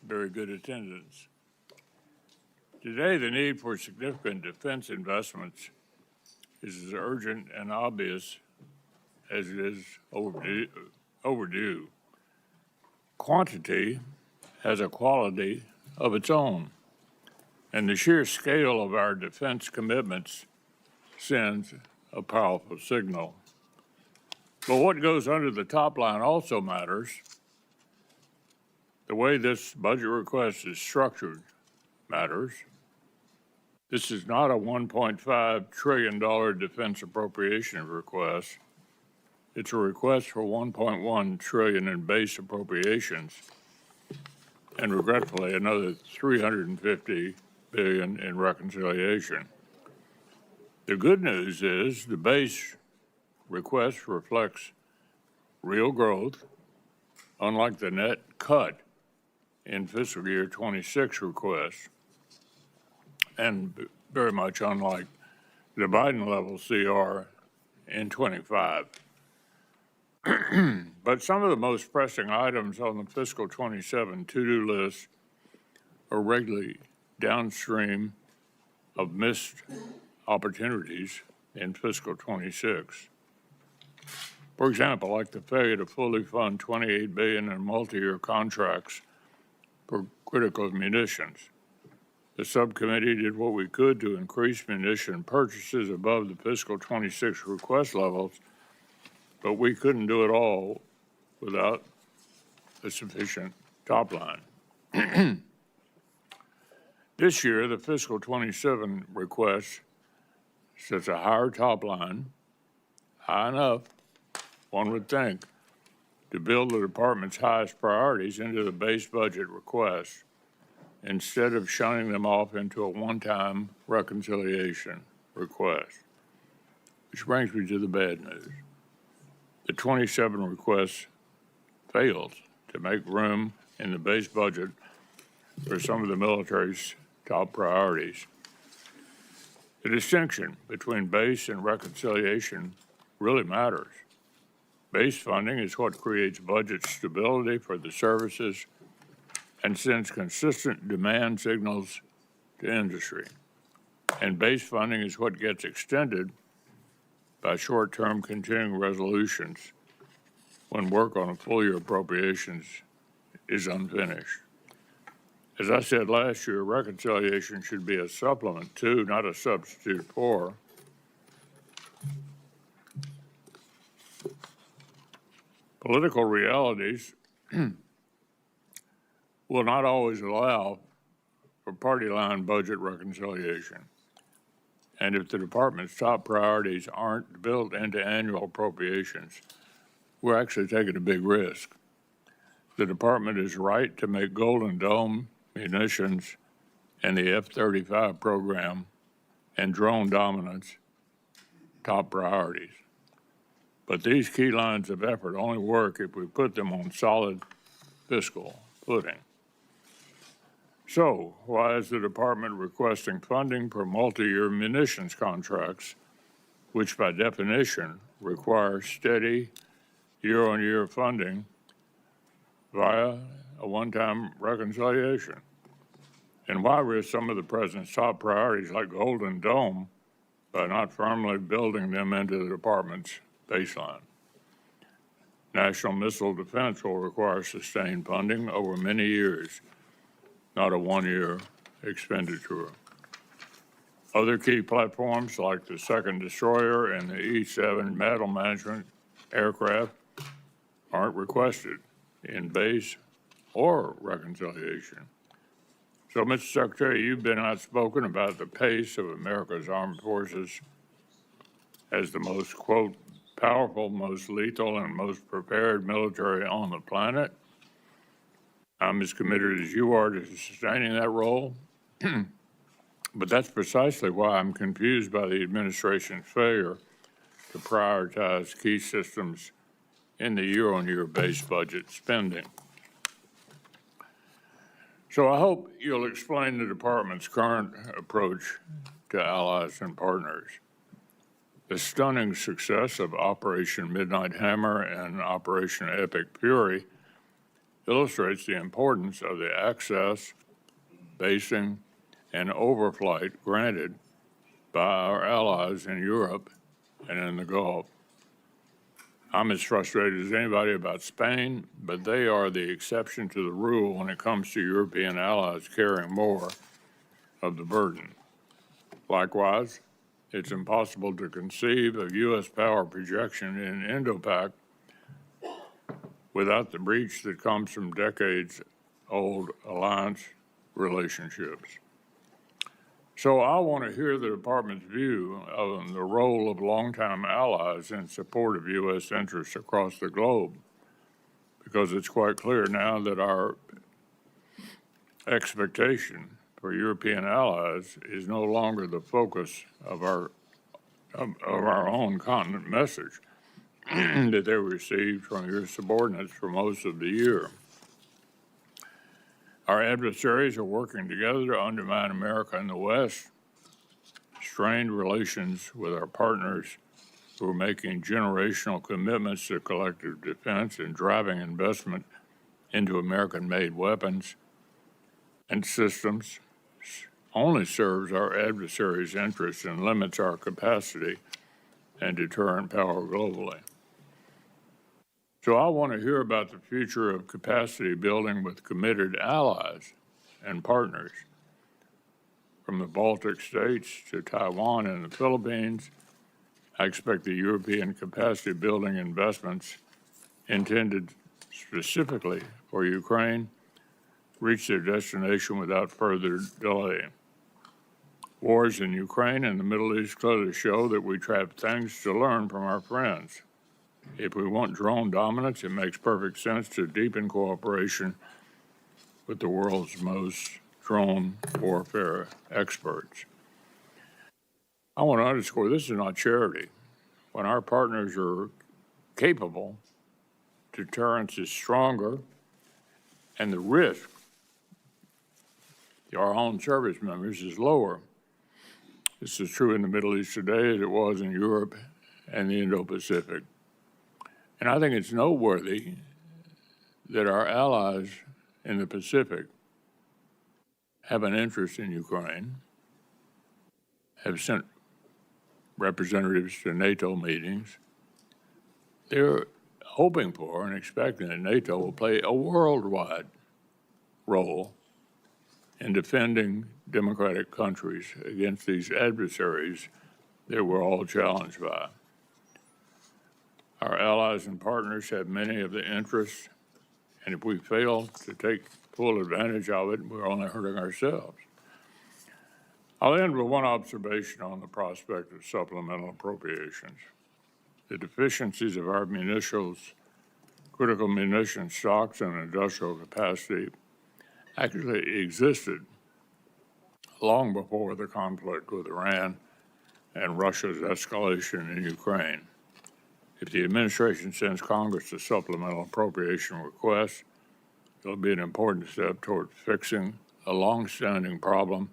very good attendance. Today, the need for significant defense investments is as urgent and obvious as it is overdue. Quantity has a quality of its own, and the sheer scale of our defense commitments sends a powerful signal. But what goes under the top line also matters. The way this budget request is structured matters. This is not a $1.5 trillion defense appropriation request. It's a request for $1.1 trillion in base appropriations, and regretfully, another $350 billion in reconciliation. The good news is the base request reflects real growth, unlike the net cut in fiscal year 26 request, and very much unlike the Biden level CR in 25. But some of the most pressing items on the fiscal 27 to-do list are regularly downstream of missed opportunities in fiscal 26. For example, like the failure to fully fund $28 billion in multi-year contracts for critical munitions. The subcommittee did what we could to increase munition purchases above the fiscal 26 request levels, but we couldn't do it all without a sufficient top line. This year, the fiscal 27 request sets a higher top line, high enough, one would think, to build the department's highest priorities into the base budget request, instead of shunning them off into a one-time reconciliation request. Which brings me to the bad news. The 27 request fails to make room in the base budget for some of the military's top priorities. The distinction between base and reconciliation really matters. Base funding is what creates budget stability for the services and sends consistent demand signals to industry. And base funding is what gets extended by short-term continuing resolutions when work on a full-year appropriations is unfinished. As I said last year, reconciliation should be a supplement to, not a substitute for, political realities will not always allow for party line budget reconciliation. And if the department's top priorities aren't built into annual appropriations, we're actually taking a big risk. The department is right to make Golden Dome munitions and the F-35 program and drone dominance top priorities. But these key lines of effort only work if we put them on solid fiscal footing. So, why is the department requesting funding for multi-year munitions contracts, which by definition require steady year-on-year funding via a one-time reconciliation? And why risk some of the president's top priorities like Golden Dome by not firmly building them into the department's baseline? National missile defense will require sustained funding over many years, not a one-year expenditure. Other key platforms like the second destroyer and the E-7 battle management aircraft aren't requested in base or reconciliation. So, Mr. Secretary, you've been outspoken about the pace of America's armed forces as the most, quote, powerful, most lethal, and most prepared military on the planet. I'm as committed as you are to sustaining that role, but that's precisely why I'm confused by the administration's failure to prioritize key systems in the year-on-year base budget spending. So I hope you'll explain the department's current approach to allies and partners. The stunning success of Operation Midnight Hammer and Operation Epic Fury illustrates the importance of the access, basing, and overflight granted by our allies in Europe and in the Gulf. I'm as frustrated as anybody about Spain, but they are the exception to the rule when it comes to European allies carrying more of the burden. Likewise, it's impossible to conceive of U.S. power projection in Indo-Pac without the breach that comes from decades-old alliance relationships. So I want to hear the Department's view of the role of longtime allies in support of U.S. interests across the globe, because it's quite clear now that our expectation for European allies is no longer the focus of our own continent message that they received from your subordinates for most of the year. Our adversaries are working together to undermine America in the West, strained relations with our partners who are making generational commitments to collective defense and driving investment into American-made weapons and systems only serves our adversaries' interests and limits our capacity and deterrent power globally. So I want to hear about the future of capacity building with committed allies and partners. From the Baltic states to Taiwan and the Philippines, I expect the European capacity building investments intended specifically for Ukraine reach their destination without further delay. Wars in Ukraine and the Middle East clearly show that we have things to learn from our friends. If we want drone dominance, it makes perfect sense to deepen cooperation with the world's most drone warfare experts. I want to underscore this is not charity. When our partners are capable, deterrence is stronger, and the risk to our own service members is lower. This is true in the Middle East today as it was in Europe and the Indo-Pacific. And I think it's noteworthy that our allies in the Pacific have an interest in Ukraine, have sent representatives to NATO meetings. They're hoping for and expecting that NATO will play a worldwide role in defending democratic countries against these adversaries that we're all challenged by. Our allies and partners have many of the interests, and if we fail to take full advantage of it, we're only hurting ourselves. I'll end with one observation on the prospect of supplemental appropriations. The deficiencies of our critical munitions stocks and industrial capacity actually existed long before the conflict with Iran and Russia's escalation in Ukraine. If the administration sends Congress a supplemental appropriation request, it'll be an important step toward fixing a long-standing problem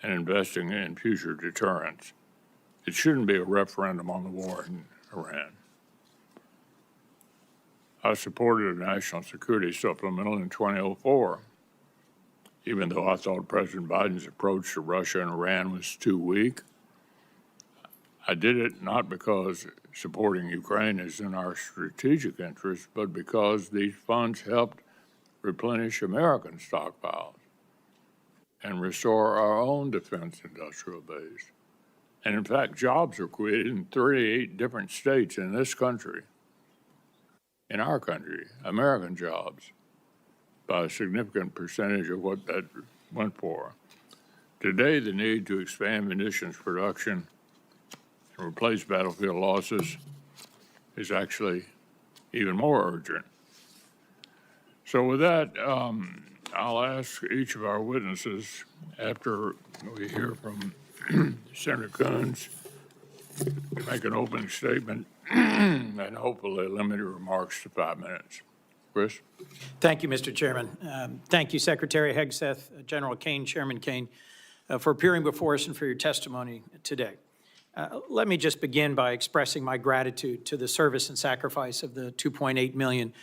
and investing in future deterrence. It shouldn't be a referendum on the war in Iran. I supported a national security supplemental in 2004, even though I thought President Biden's approach to Russia and Iran was too weak. I did it not because supporting Ukraine is in our strategic interest, but because these funds helped replenish American stockpiles and restore our own defense industrial base. And in fact, jobs were created in 38 different states in this country, in our country, American jobs, by a significant percentage of what that went for. Today, the need to expand munitions production and replace battlefield losses is actually even more urgent. So with that, I'll ask each of our witnesses, after we hear from Senator Coons, to make an opening statement and hopefully limit your remarks to 5 minutes. Chris? Thank you, Mr. Chairman. Thank you, Secretary Hegseth, General Caine, Chairman Caine, for appearing before us and for your testimony today. Let me just begin by expressing my gratitude to the service and sacrifice of the 2.8 million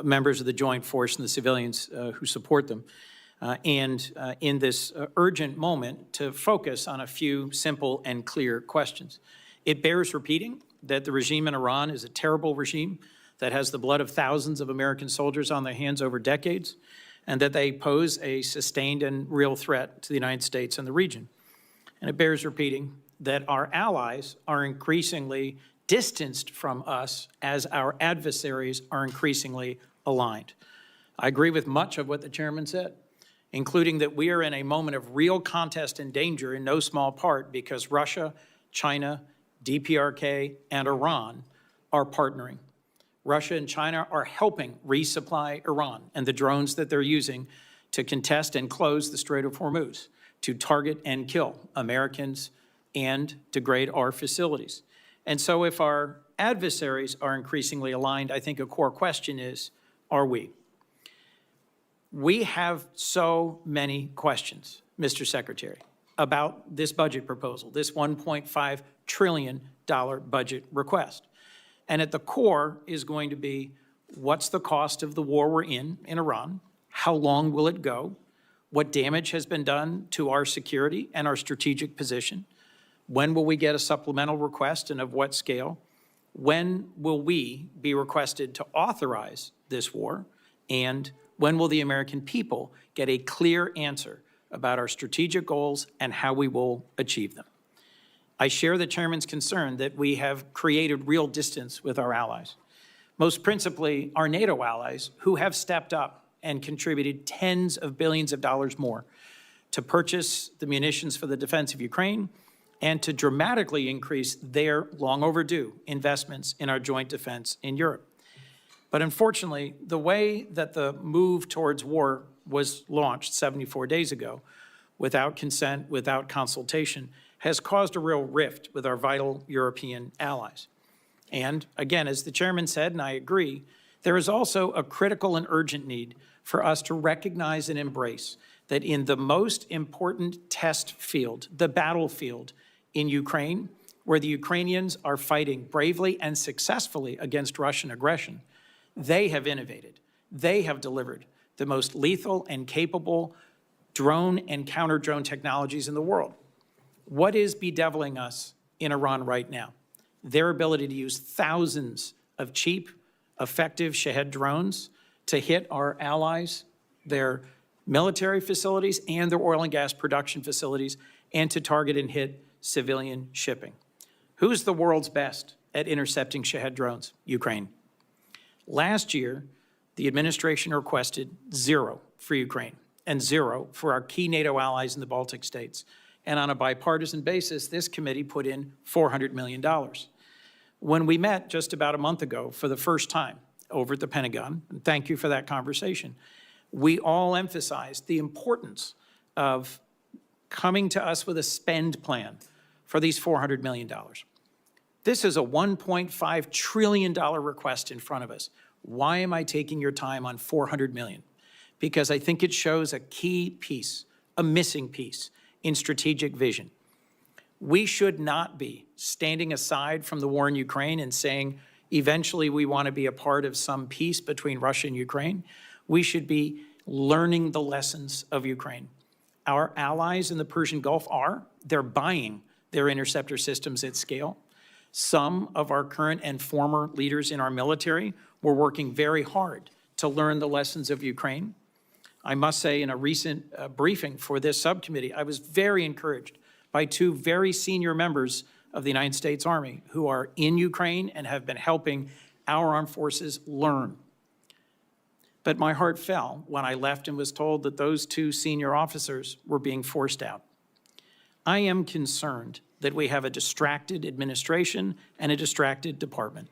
members of the joint force and the civilians who support them. And in this urgent moment, to focus on a few simple and clear questions. It bears repeating that the regime in Iran is a terrible regime that has the blood of thousands of American soldiers on their hands over decades, and that they pose a sustained and real threat to the United States and the region. And it bears repeating that our allies are increasingly distanced from us as our adversaries are increasingly aligned. I agree with much of what the chairman said, including that we are in a moment of real contest and danger in no small part because Russia, China, DPRK, and Iran are partnering. Russia and China are helping resupply Iran and the drones that they're using to contest and close the Strait of Hormuz, to target and kill Americans and degrade our facilities. And so if our adversaries are increasingly aligned, I think a core question is, are we? We have so many questions, Mr. Secretary, about this budget proposal, this $1.5 trillion budget request. And at the core is going to be, what's the cost of the war we're in Iran? How long will it go? What damage has been done to our security and our strategic position? When will we get a supplemental request and of what scale? When will we be requested to authorize this war? And when will the American people get a clear answer about our strategic goals and how we will achieve them? I share the chairman's concern that we have created real distance with our allies, most principally our NATO allies, who have stepped up and contributed tens of billions of dollars more to purchase the munitions for the defense of Ukraine and to dramatically increase their long overdue investments in our joint defense in Europe. But unfortunately, the way that the move towards war was launched 74 days ago, without consent, without consultation, has caused a real rift with our vital European allies. And again, as the chairman said, and I agree, there is also a critical and urgent need for us to recognize and embrace that in the most important test field, the battlefield in Ukraine, where the Ukrainians are fighting bravely and successfully against Russian aggression, they have innovated. They have delivered the most lethal and capable drone and counter-drone technologies in the world. What is bedeviling us in Iran right now? Their ability to use thousands of cheap, effective Shahed drones to hit our allies, their military facilities, and their oil and gas production facilities, and to target and hit civilian shipping. Who's the world's best at intercepting Shahed drones? Ukraine. Last year, the administration requested 0 for Ukraine and 0 for our key NATO allies in the Baltic states. And on a bipartisan basis, this committee put in $400 million. When we met just about a month ago for the first time over at the Pentagon, and thank you for that conversation, we all emphasized the importance of coming to us with a spend plan for these $400 million. This is a $1.5 trillion request in front of us. Why am I taking your time on $400 million? Because I think it shows a key piece, a missing piece in strategic vision. We should not be standing aside from the war in Ukraine and saying, eventually we want to be a part of some peace between Russia and Ukraine. We should be learning the lessons of Ukraine. Our allies in the Persian Gulf they're buying their interceptor systems at scale. Some of our current and former leaders in our military were working very hard to learn the lessons of Ukraine. I must say, in a recent briefing for this subcommittee, I was very encouraged by 2 very senior members of the United States Army who are in Ukraine and have been helping our armed forces learn. But my heart fell when I left and was told that those 2 senior officers were being forced out. I am concerned that we have a distracted administration and a distracted department.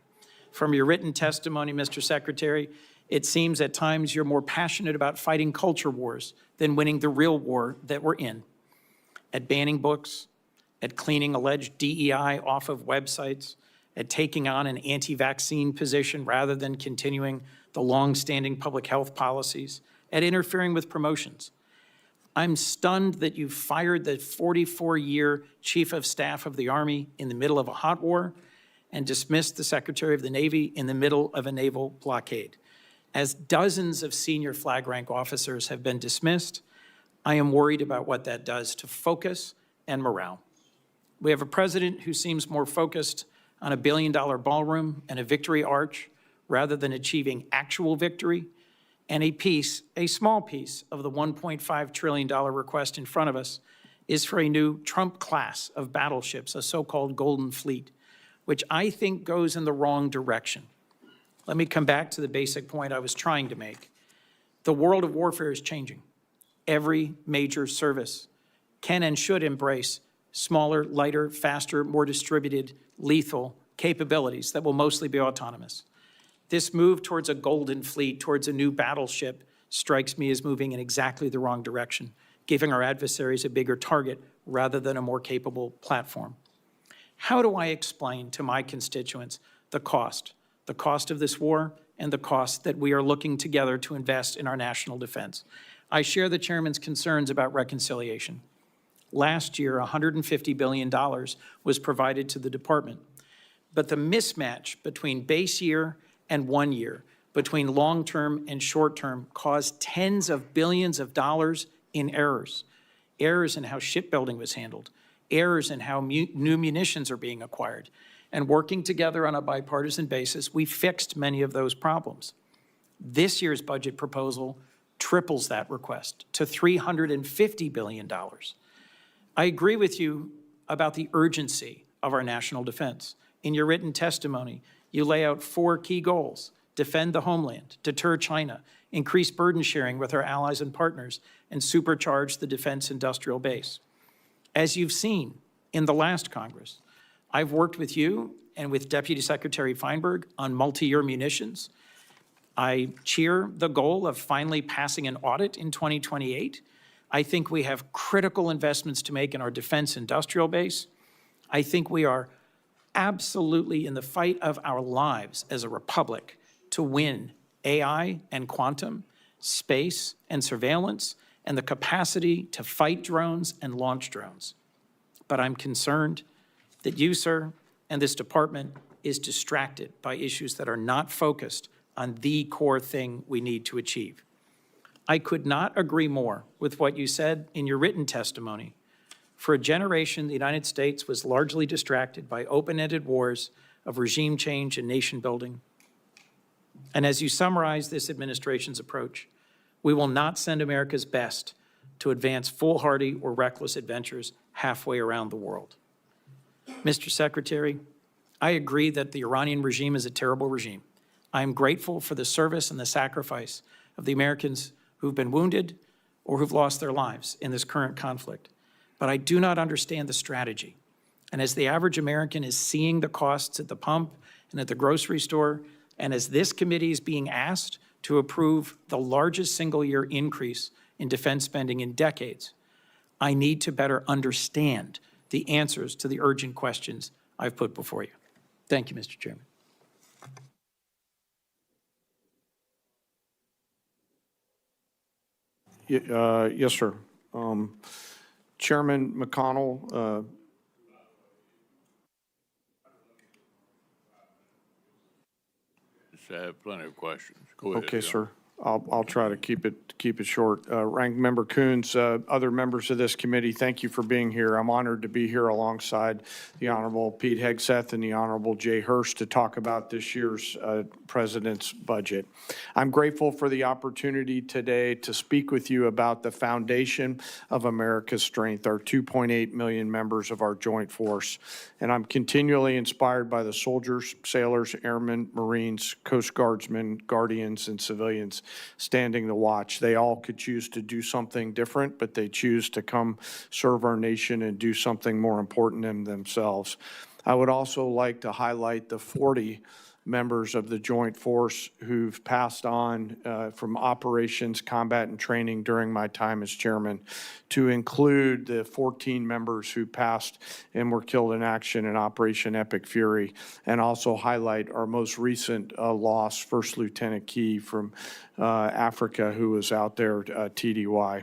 From your written testimony, Mr. Secretary, it seems at times you're more passionate about fighting culture wars than winning the real war that we're in. At banning books, at cleaning alleged DEI off of websites, at taking on an anti-vaccine position rather than continuing the long-standing public health policies, at interfering with promotions. I'm stunned that you fired the 44-year Chief of Staff of the Army in the middle of a hot war and dismissed the Secretary of the Navy in the middle of a naval blockade. as dozens of senior flag rank officers have been dismissed, I am worried about what that does to focus and morale. We have a president who seems more focused on a billion-dollar ballroom and a victory arch rather than achieving actual victory, and a small piece of the $1.5 trillion request in front of us is for a new Trump class of battleships, a so-called Golden Fleet, which I think goes in the wrong direction. Let me come back to the basic point I was trying to make. The world of warfare is changing. Every major service can and should embrace smaller, lighter, faster, more distributed, lethal capabilities that will mostly be autonomous. This move towards a Golden Fleet, towards a new battleship, strikes me as moving in exactly the wrong direction, giving our adversaries a bigger target rather than a more capable platform. How do I explain to my constituents the cost of this war and the cost that we are looking together to invest in our national defense? I share the chairman's concerns about reconciliation. Last year, $150 billion was provided to the department, but the mismatch between base year and 1 year, between long-term and short-term, caused tens of billions of dollars in errors. Errors in how shipbuilding was handled, errors in how new munitions are being acquired. And working together on a bipartisan basis, we fixed many of those problems. This year's budget proposal triples that request to $350 billion. I agree with you about the urgency of our national defense. In your written testimony, you lay out 4 key goals: defend the homeland, deter China, increase burden sharing with our allies and partners, and supercharge the defense industrial base. As you've seen in the last Congress, I've worked with you and with Deputy Secretary Feinberg on multi-year munitions. I cheer the goal of finally passing an audit in 2028. I think we have critical investments to make in our defense industrial base. I think we are absolutely in the fight of our lives as a republic to win AI and quantum, space and surveillance, and the capacity to fight drones and launch drones. But I'm concerned that you, sir, and this department is distracted by issues that are not focused on the core thing we need to achieve. I could not agree more with what you said in your written testimony. For a generation, the United States was largely distracted by open-ended wars of regime change and nation building. And as you summarize this administration's approach, we will not send America's best to advance foolhardy or reckless adventures halfway around the world. Mr. Secretary, I agree that the Iranian regime is a terrible regime. I am grateful for the service and the sacrifice of the Americans who've been wounded or who've lost their lives in this current conflict. But I do not understand the strategy. And as the average American is seeing the costs at the pump and at the grocery store, and as this committee is being asked to approve the largest single-year increase in defense spending in decades, I need to better understand the answers to the urgent questions I've put before you. Thank you, Mr. Chairman. Yes, sir. Chairman McConnell, I have plenty of questions. Go ahead. okay, John. sir. I'll try to keep it short. Ranking Member Coons, other members of this committee, thank you for being here. I'm honored to be here alongside the Honorable Pete Hegseth and the Honorable Jay Hurst to talk about this year's President's budget. I'm grateful for the opportunity today to speak with you about the foundation of America's strength, our 2.8 million members of our joint force. And I'm continually inspired by the soldiers, sailors, airmen, Marines, Coast Guardsmen, Guardians, and civilians standing the watch. They all could choose to do something different, but they choose to come serve our nation and do something more important than themselves. I would also like to highlight the 40 members of the joint force who've passed on from operations, combat, and training during my time as chairman, to include the 14 members who passed and were killed in action in Operation Epic Fury, and also highlight our most recent loss, First Lieutenant Key from Africa, who was out there, TDY.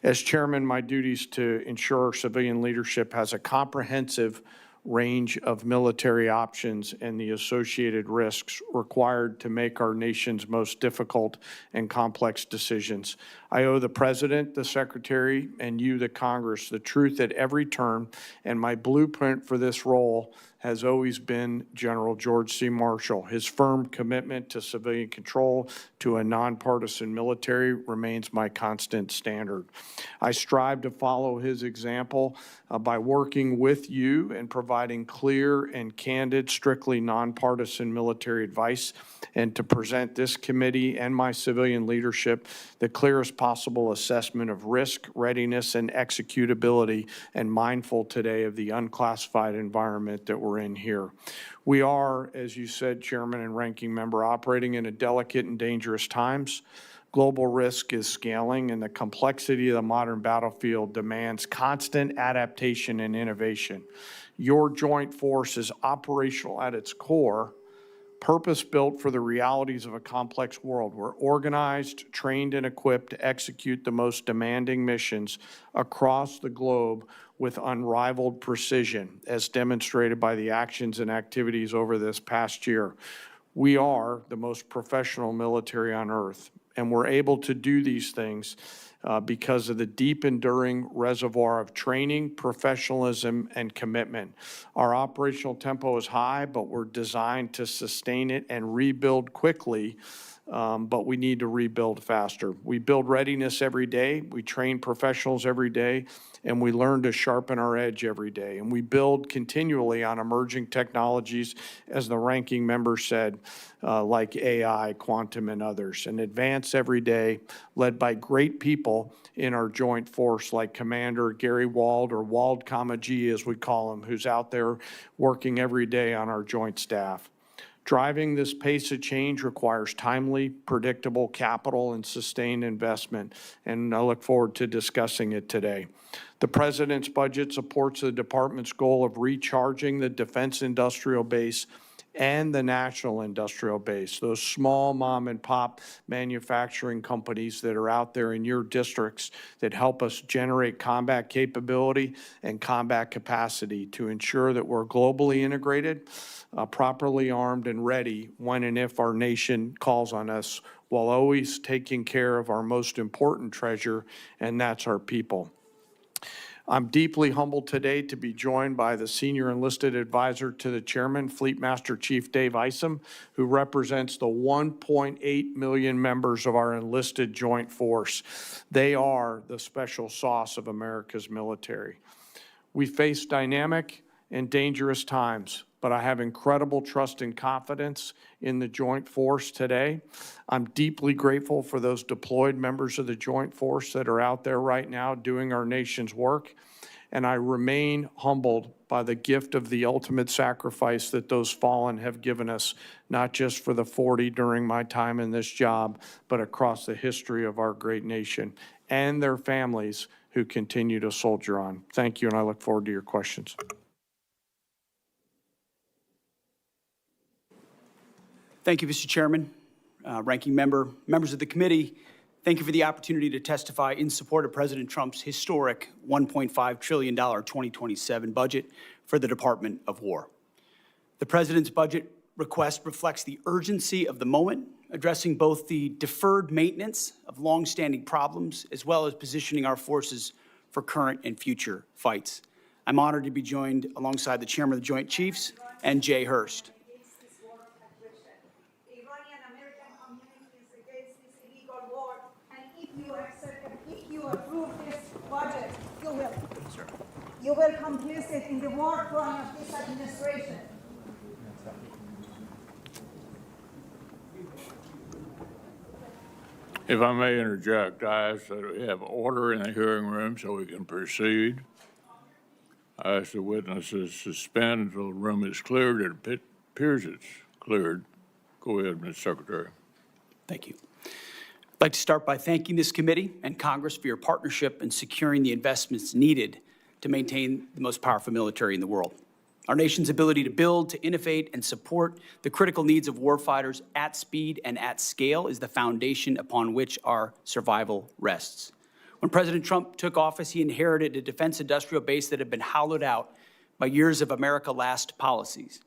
As chairman, my duty is to ensure civilian leadership has a comprehensive range of military options and the associated risks required to make our nation's most difficult and complex decisions. I owe the President, the Secretary, and you, the Congress, the truth at every turn, and my blueprint for this role has always been General George C. Marshall. His firm commitment to civilian control, to a nonpartisan military, remains my constant standard. I strive to follow his example by working with you and providing clear and candid, strictly nonpartisan military advice, and to present this committee and my civilian leadership the clearest possible assessment of risk, readiness, and executability, and mindful today of the unclassified environment that we're in here. We are, as you said, Chairman and Ranking Member, operating in a delicate and dangerous times. Global risk is scaling, and the complexity of the modern battlefield demands constant adaptation and innovation. Your joint force is operational at its core, purpose-built for the realities of a complex world. We're organized, trained, and equipped to execute the most demanding missions across the globe with unrivaled precision, as demonstrated by the actions and activities over this past year. We are the most professional military on earth, and we're able to do these things because of the deep, enduring reservoir of training, professionalism, and commitment. Our operational tempo is high, but we're designed to sustain it and rebuild quickly, but we need to rebuild faster. We build readiness every day, we train professionals every day, and we learn to sharpen our edge every day. And we build continually on emerging technologies, as the ranking member said, like AI, quantum, and others, and advance every day, led by great people in our joint force, like Commander Gary Wald, or Wald, G, as we call him, who's out there working every day on our joint staff. Driving this pace of change requires timely, predictable capital and sustained investment, and I look forward to discussing it today. The President's budget supports the Department's goal of recharging the defense industrial base and the national industrial base, those small mom and pop manufacturing companies that are out there in your districts that help us generate combat capability and combat capacity to ensure that we're globally integrated, properly armed and ready when and if our nation calls on us, while always taking care of our most important treasure, and that's our people. I'm deeply humbled today to be joined by the Senior Enlisted Advisor to the Chairman, Fleet Master Chief Dave Isom, who represents the 1.8 million members of our enlisted joint force. They are the special sauce of America's military. We face dynamic and dangerous times, but I have incredible trust and confidence in the joint force today. I'm deeply grateful for those deployed members of the joint force that are out there right now doing our nation's work. And I remain humbled by the gift of the ultimate sacrifice that those fallen have given us, not just for the 40 during my time in this job, but across the history of our great nation, and their families who continue to soldier on. Thank you, and I look forward to your questions. Thank you, Mr. Chairman, Ranking Member, members of the committee. Thank you for the opportunity to testify in support of President Trump's historic $1.5 trillion 2027 budget for the Department of War. The President's budget request reflects the urgency of the moment, addressing both the deferred maintenance of longstanding problems as well as positioning our forces for current and future fights. I'm honored to be joined alongside the Chairman of the Joint Chiefs and Jay Hurst. You will complicit in the war crime of this administration. If I may interject, I ask that we have order in the hearing room so we can proceed. I ask the witnesses suspend until the room is cleared. It appears it's cleared. Go ahead, Ms. Secretary. Thank you. I'd like to start by thanking this committee and Congress for your partnership in securing the investments needed to maintain the most powerful military in the world. Our nation's ability to build, to innovate, and support the critical needs of warfighters at speed and at scale is the foundation upon which our survival rests. When President Trump took office, he inherited a defense industrial base that had been hollowed out by years of America Last policies,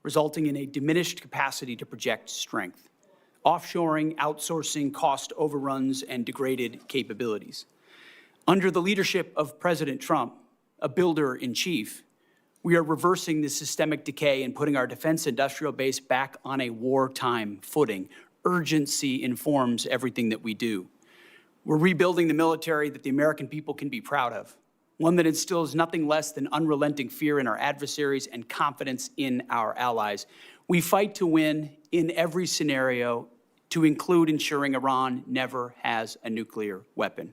resulting in a diminished capacity to project strength, offshoring, outsourcing, cost overruns, and degraded capabilities. Under the leadership of President Trump, a builder-in-chief, we are reversing this systemic decay and putting our defense industrial base back on a wartime footing. Urgency informs everything that we do. We're rebuilding the military that the American people can be proud of, one that instills nothing less than unrelenting fear in our adversaries and confidence in our allies. We fight to win in every scenario, to include ensuring Iran never has a nuclear weapon.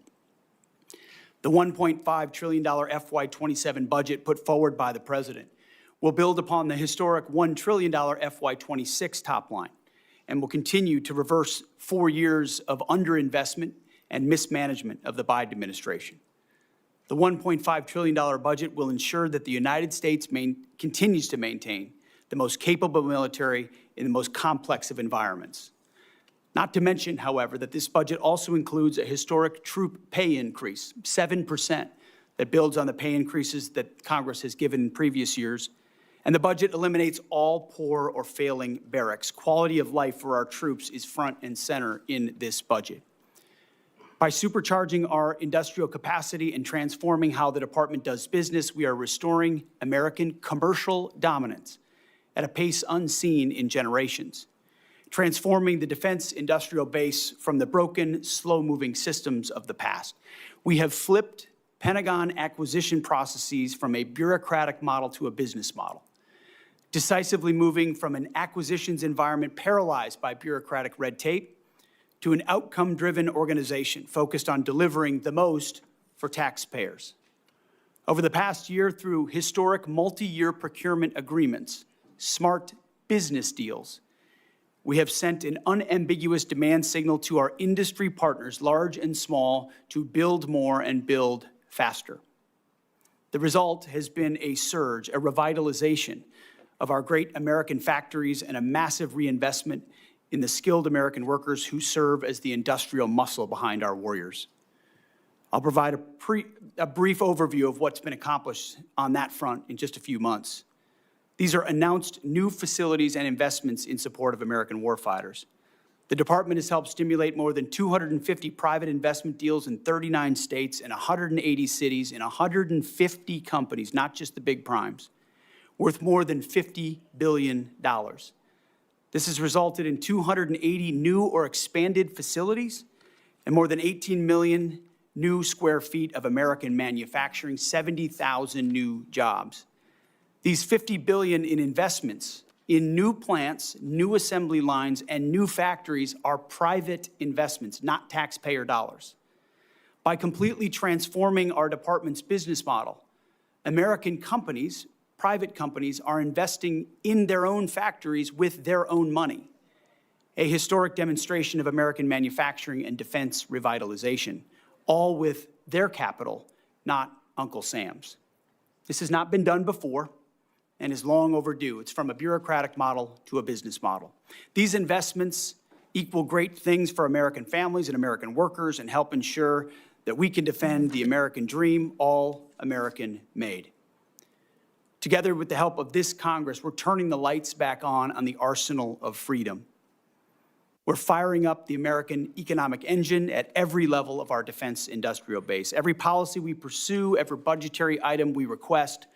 The $1.5 trillion FY27 budget put forward by the President will build upon the historic $1 trillion FY26 top line and will continue to reverse 4 years of underinvestment and mismanagement of the Biden administration. The $1.5 trillion budget will ensure that the United States continues to maintain the most capable military in the most complex of environments. Not to mention, however, that this budget also includes a historic troop pay increase, 7%, that builds on the pay increases that Congress has given in previous years. And the budget eliminates all poor or failing barracks. Quality of life for our troops is front and center in this budget. By supercharging our industrial capacity and transforming how the department does business, we are restoring American commercial dominance at a pace unseen in generations, transforming the defense industrial base from the broken, slow-moving systems of the past. We have flipped Pentagon acquisition processes from a bureaucratic model to a business model, decisively moving from an acquisitions environment paralyzed by bureaucratic red tape to an outcome-driven organization focused on delivering the most for taxpayers. Over the past year, through historic multi-year procurement agreements, smart business deals, we have sent an unambiguous demand signal to our industry partners, large and small, to build more and build faster. The result has been a surge, a revitalization of our great American factories and a massive reinvestment in the skilled American workers who serve as the industrial muscle behind our warriors. I'll provide a brief overview of what's been accomplished on that front in just a few months. These are announced new facilities and investments in support of American warfighters. The department has helped stimulate more than 250 private investment deals in 39 states and 180 cities in 150 companies, not just the big primes, worth more than $50 billion. This has resulted in 280 new or expanded facilities and more than 18 million new square feet of American manufacturing, 70,000 new jobs. These $50 billion in investments in new plants, new assembly lines, and new factories are private investments, not taxpayer dollars. By completely transforming our department's business model, American companies, private companies, are investing in their own factories with their own money, a historic demonstration of American manufacturing and defense revitalization, all with their capital, not Uncle Sam's. This has not been done before and is long overdue. It's from a bureaucratic model to a business model. These investments equal great things for American families and American workers and help ensure that we can defend the American dream, all American made. Together with the help of this Congress, we're turning the lights back on the arsenal of freedom. We're firing up the American economic engine at every level of our defense industrial base. Every policy we pursue, every budgetary item we request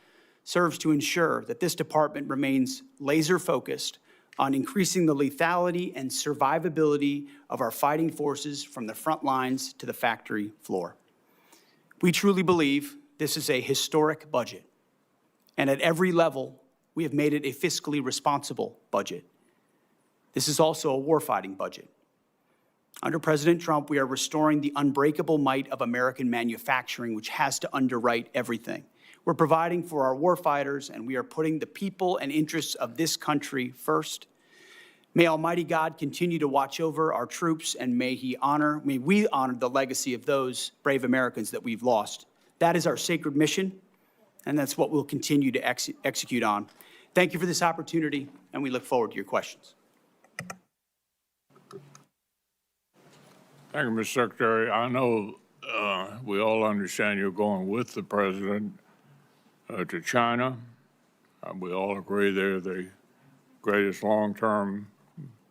serves to ensure that this department remains laser-focused on increasing the lethality and survivability of our fighting forces from the front lines to the factory floor. We truly believe this is a historic budget, and at every level, we have made it a fiscally responsible budget. This is also a warfighting budget. Under President Trump, we are restoring the unbreakable might of American manufacturing, which has to underwrite everything. We're providing for our warfighters, and we are putting the people and interests of this country first. May Almighty God continue to watch over our troops, and may we honor the legacy of those brave Americans that we've lost. That is our sacred mission, and that's what we'll continue to execute on. Thank you for this opportunity, and we look forward to your questions. Thank you, Mr. Secretary. I know we all understand you're going with the president to China We all agree they're the greatest long-term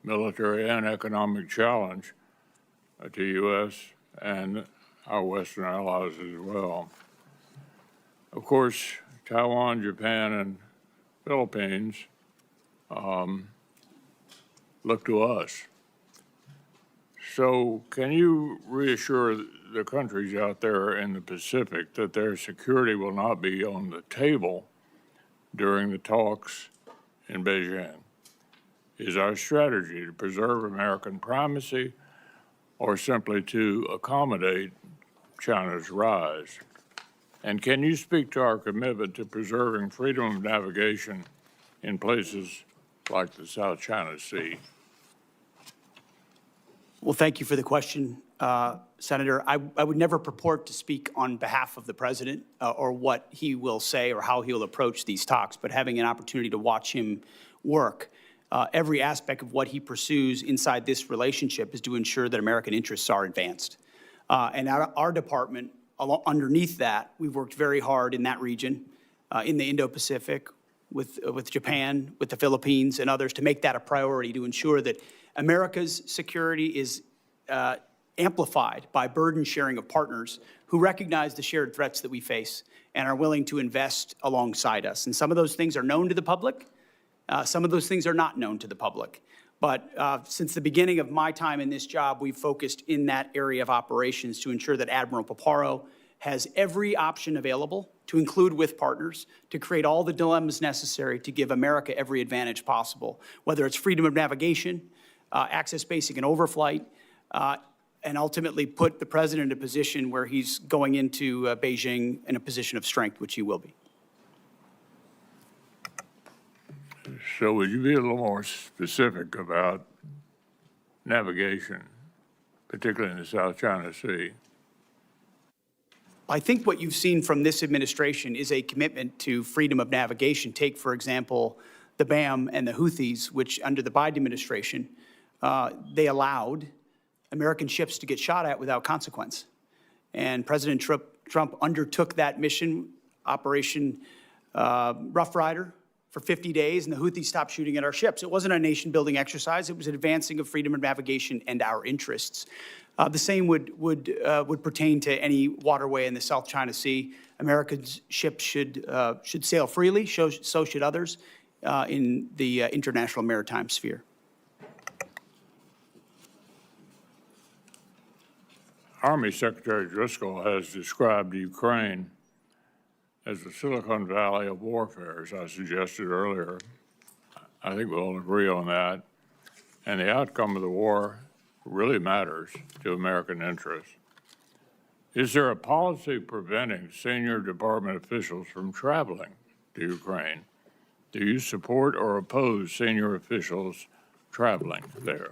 military and economic challenge to U.S. and our Western allies as well. Of course, Taiwan, Japan, and Philippines look to us. So can you reassure the countries out there in the Pacific that their security will not be on the table during the talks in Beijing? Is our strategy to preserve American primacy or simply to accommodate China's rise? And can you speak to our commitment to preserving freedom of navigation in places like the South China Sea? Well, thank you for the question, Senator. I would never purport to speak on behalf of the president or what he will say or how he'll approach these talks, but having an opportunity to watch him work, every aspect of what he pursues inside this relationship is to ensure that American interests are advanced. And our department, underneath that, we've worked very hard in that region, in the Indo-Pacific, with Japan, with the Philippines, and others, to make that a priority to ensure that America's security is amplified by burden sharing of partners who recognize the shared threats that we face and are willing to invest alongside us. And some of those things are known to the public. Some of those things are not known to the public. But since the beginning of my time in this job, we've focused in that area of operations to ensure that Admiral Paparo has every option available to include with partners to create all the dilemmas necessary to give America every advantage possible, whether it's freedom of navigation, access basic and overflight, and ultimately put the president in a position where he's going into Beijing in a position of strength, which he will be. So would you be a little more specific about navigation, particularly in the South China Sea? I think what you've seen from this administration is a commitment to freedom of navigation. Take, for example, the BAM and the Houthis, which under the Biden administration, they allowed American ships to get shot at without consequence. And President Trump undertook that mission, Operation Rough Rider, for 50 days, and the Houthis stopped shooting at our ships. It wasn't a nation-building exercise. It was an advancing of freedom of navigation and our interests. The same would pertain to any waterway in the South China Sea. American ships should sail freely, so should others in the international maritime sphere. Army Secretary Driscoll has described Ukraine as the Silicon Valley of warfare, as I suggested earlier. I think we'll all agree on that. And the outcome of the war really matters to American interests. Is there a policy preventing senior department officials from traveling to Ukraine? Do you support or oppose senior officials traveling there?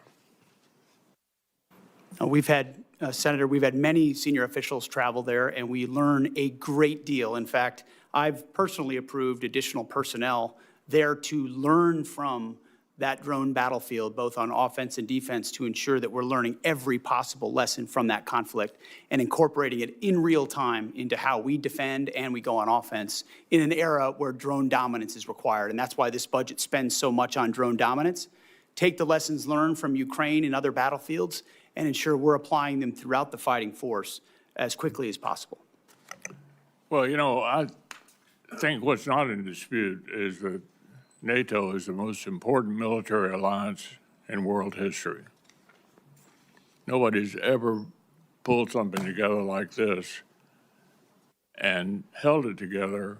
Senator, we've had many senior officials travel there, and we learn a great deal. In fact, I've personally approved additional personnel there to learn from that drone battlefield, both on offense and defense, to ensure that we're learning every possible lesson from that conflict and incorporating it in real time into how we defend and we go on offense in an era where drone dominance is required. And that's why this budget spends so much on drone dominance. Take the lessons learned from Ukraine and other battlefields and ensure we're applying them throughout the fighting force as quickly as possible. Well, you know, I think what's not in dispute is that NATO is the most important military alliance in world history. Nobody's ever pulled something together like this and held it together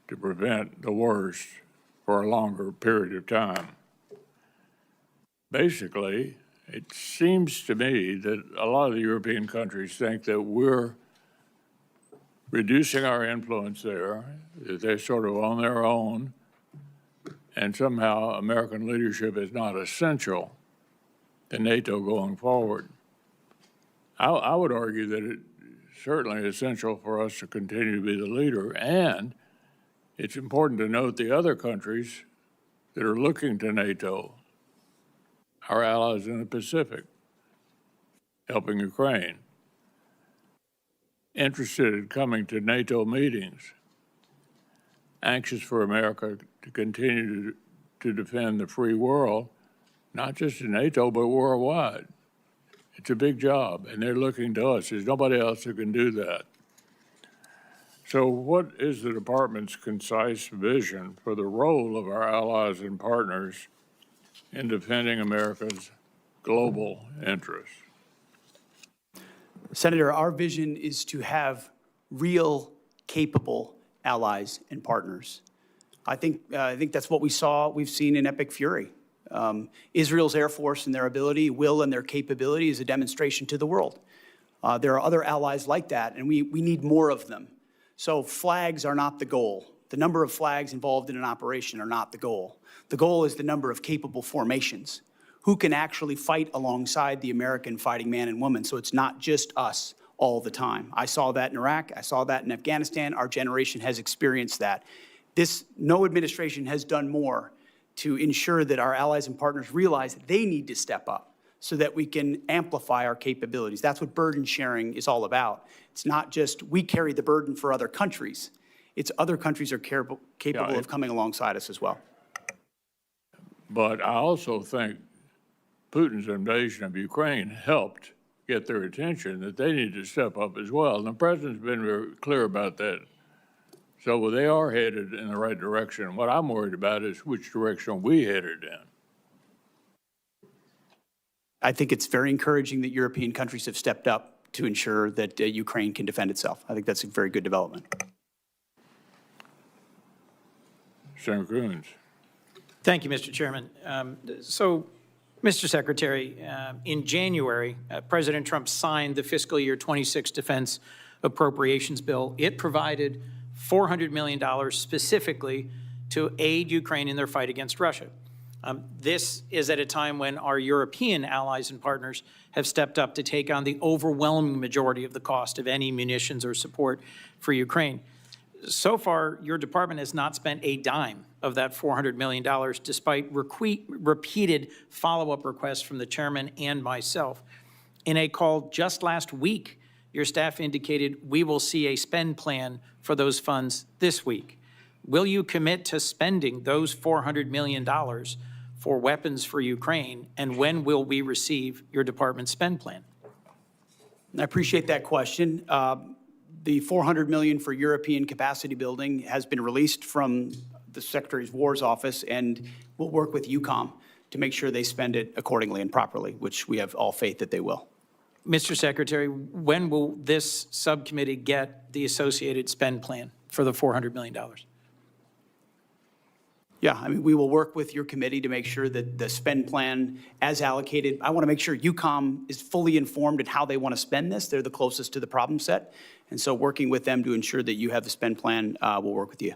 to prevent the worst for a longer period of time. Basically, it seems to me that a lot of the European countries think that we're reducing our influence there, that they're sort of on their own, and somehow American leadership is not essential to NATO going forward. I would argue that it's certainly essential for us to continue to be the leader, and it's important to note the other countries that are looking to NATO, our allies in the Pacific, helping Ukraine, interested in coming to NATO meetings. anxious for America to continue to defend the free world, not just in NATO, but worldwide. It's a big job, and they're looking to us. There's nobody else who can do that. So what is the department's concise vision for the role of our allies and partners in defending America's global interests? Senator, our vision is to have real, capable allies and partners. I think that's what we've seen in Epic Fury. Israel's Air Force and their ability, will, and their capability is a demonstration to the world. There are other allies like that, and we need more of them. So flags are not the goal. The number of flags involved in an operation are not the goal. The goal is the number of capable formations who can actually fight alongside the American fighting man and woman. So it's not just us all the time. I saw that in Iraq. I saw that in Afghanistan. Our generation has experienced that. No administration has done more to ensure that our allies and partners realize they need to step up so that we can amplify our capabilities. That's what burden sharing is all about. It's not just we carry the burden for other countries. It's other countries are capable of coming alongside us as well. But I also think Putin's invasion of Ukraine helped get their attention that they need to step up as well. And the president's been very clear about that. So they are headed in the right direction. What I'm worried about is which direction we headed in. I think it's very encouraging that European countries have stepped up to ensure that Ukraine can defend itself. I think that's a very good development. Senator Coons. Thank you, Mr. Chairman. So, Mr. Secretary, in January, President Trump signed the fiscal year 26 defense appropriations bill. It provided $400 million specifically to aid Ukraine in their fight against Russia. This is at a time when our European allies and partners have stepped up to take on the overwhelming majority of the cost of any munitions or support for Ukraine. So far, your department has not spent a dime of that $400 million, despite repeated follow-up requests from the chairman and myself. In a call just last week, your staff indicated we will see a spend plan for those funds this week. Will you commit to spending those $400 million for weapons for Ukraine, and when will we receive your department's spend plan? I appreciate that question. The $400 million for European capacity building has been released from the Secretary of War's office, and we'll work with EUCOM to make sure they spend it accordingly and properly, which we have all faith that they will. Mr. Secretary, when will this subcommittee get the associated spend plan for the $400 million? Yeah, I mean, we will work with your committee to make sure that the spend plan as allocated, I want to make sure EUCOM is fully informed in how they want to spend this. They're the closest to the problem set. And so working with them to ensure that you have the spend plan, we'll work with you.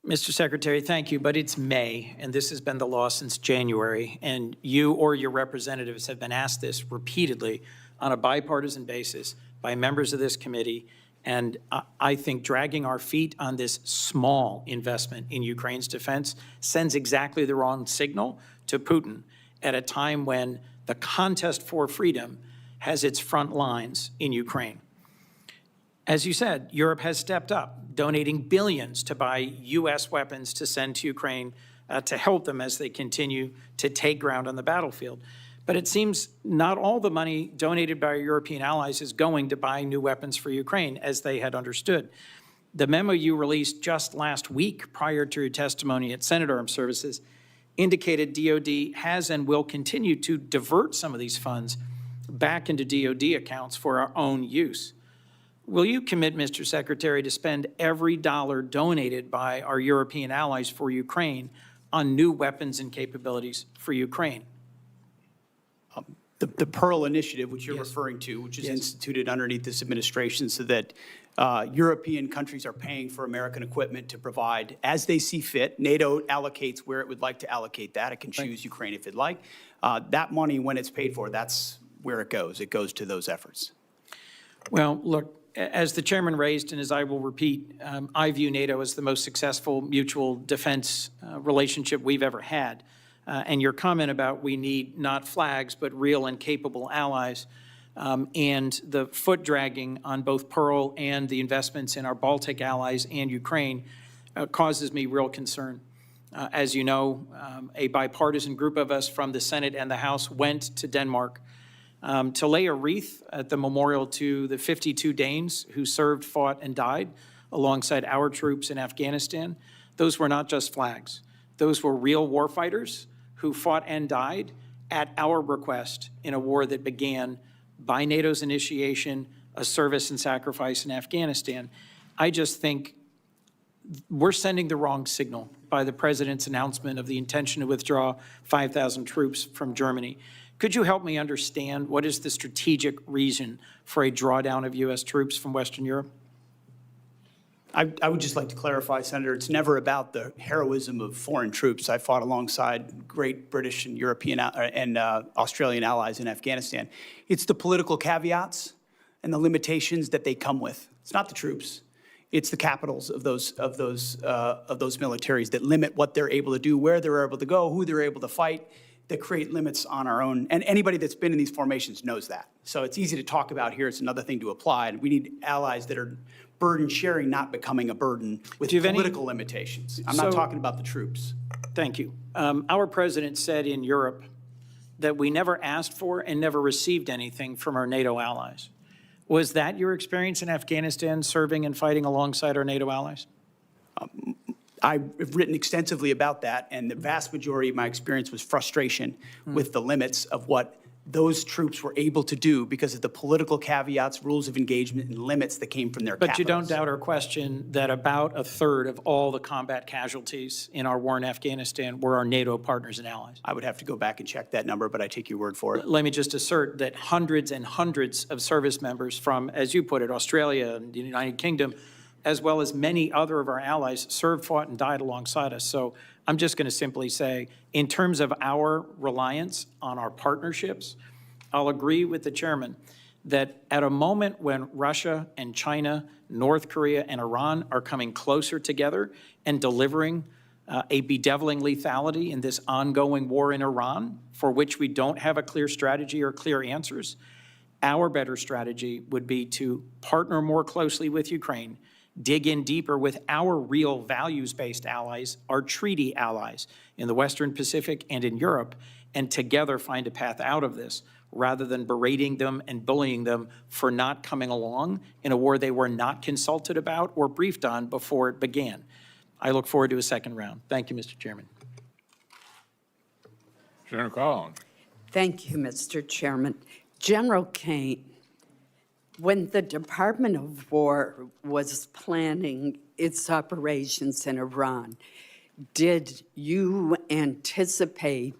Mr. Secretary, thank you, but it's May, and this has been the law since January, and you or your representatives have been asked this repeatedly on a bipartisan basis by members of this committee, and I think dragging our feet on this small investment in Ukraine's defense sends exactly the wrong signal to Putin at a time when the contest for freedom has its front lines in Ukraine. As you said, Europe has stepped up, donating billions to buy U.S. weapons to send to Ukraine to help them as they continue to take ground on the battlefield. But it seems not all the money donated by our European allies is going to buy new weapons for Ukraine, as they had understood. The memo you released just last week, prior to your testimony at Senate Armed Services, indicated DOD has and will continue to divert some of these funds back into DOD accounts for our own use. Will you commit, Mr. Secretary, to spend every dollar donated by our European allies for Ukraine on new weapons and capabilities for Ukraine? The Pearl Initiative, which you're Yes. referring to, which is Yes. instituted underneath this administration so that European countries are paying for American equipment to provide as they see fit. NATO allocates where it would like to allocate that. It can choose Ukraine if it'd like. That money, when it's paid for, that's where it goes. It goes to those efforts. Well, look, as the chairman raised, and as I will repeat, I view NATO as the most successful mutual defense relationship we've ever had. And your comment about we need not flags, but real and capable allies, and the foot dragging on both Pearl and the investments in our Baltic allies and Ukraine causes me real concern. As you know, a bipartisan group of us from the Senate and the House went to Denmark to lay a wreath at the memorial to the 52 Danes who served, fought, and died alongside our troops in Afghanistan. Those were not just flags. Those were real warfighters who fought and died at our request in a war that began by NATO's initiation, a service and sacrifice in Afghanistan. I just think we're sending the wrong signal by the president's announcement of the intention to withdraw 5,000 troops from Germany. Could you help me understand what is the strategic reason for a drawdown of U.S. troops from Western Europe? I would just like to clarify, Senator, it's never about the heroism of foreign troops. I fought alongside great British and European and Australian allies in Afghanistan. It's the political caveats and the limitations that they come with. It's not the troops. It's the capitals of those militaries that limit what they're able to do, where they're able to go, who they're able to fight, that create limits on our own. And anybody that's been in these formations knows that. So it's easy to talk about here. It's another thing to apply. And we need allies that are burden sharing, not becoming a burden with political limitations. I'm not talking about the troops. Thank you. Our president said in Europe that we never asked for and never received anything from our NATO allies. Was that your experience in Afghanistan, serving and fighting alongside our NATO allies? I've written extensively about that, and the vast majority of my experience was frustration with the limits of what those troops were able to do because of the political caveats, rules of engagement, and limits that came from their capitals. But you don't doubt our question that about a third of all the combat casualties in our war in Afghanistan were our NATO partners and allies. I would have to go back and check that number, but I take your word for it. Let me just assert that hundreds and hundreds of service members from, as you put it, Australia and the United Kingdom, as well as many other of our allies, served, fought, and died alongside us. So I'm just going to simply say, in terms of our reliance on our partnerships, I'll agree with the chairman that at a moment when Russia and China, North Korea and Iran are coming closer together and delivering a bedeviling lethality in this ongoing war in Iran, for which we don't have a clear strategy or clear answers, our better strategy would be to partner more closely with Ukraine, dig in deeper with our real values-based allies, our treaty allies in the Western Pacific and in Europe, and together find a path out of this, rather than berating them and bullying them for not coming along in a war they were not consulted about or briefed on before it began. I look forward to a second round. Thank you, Mr. Chairman. Senator Collins. Thank you, Mr. Chairman. General Caine, when the Department of War was planning its operations in Iran, did you anticipate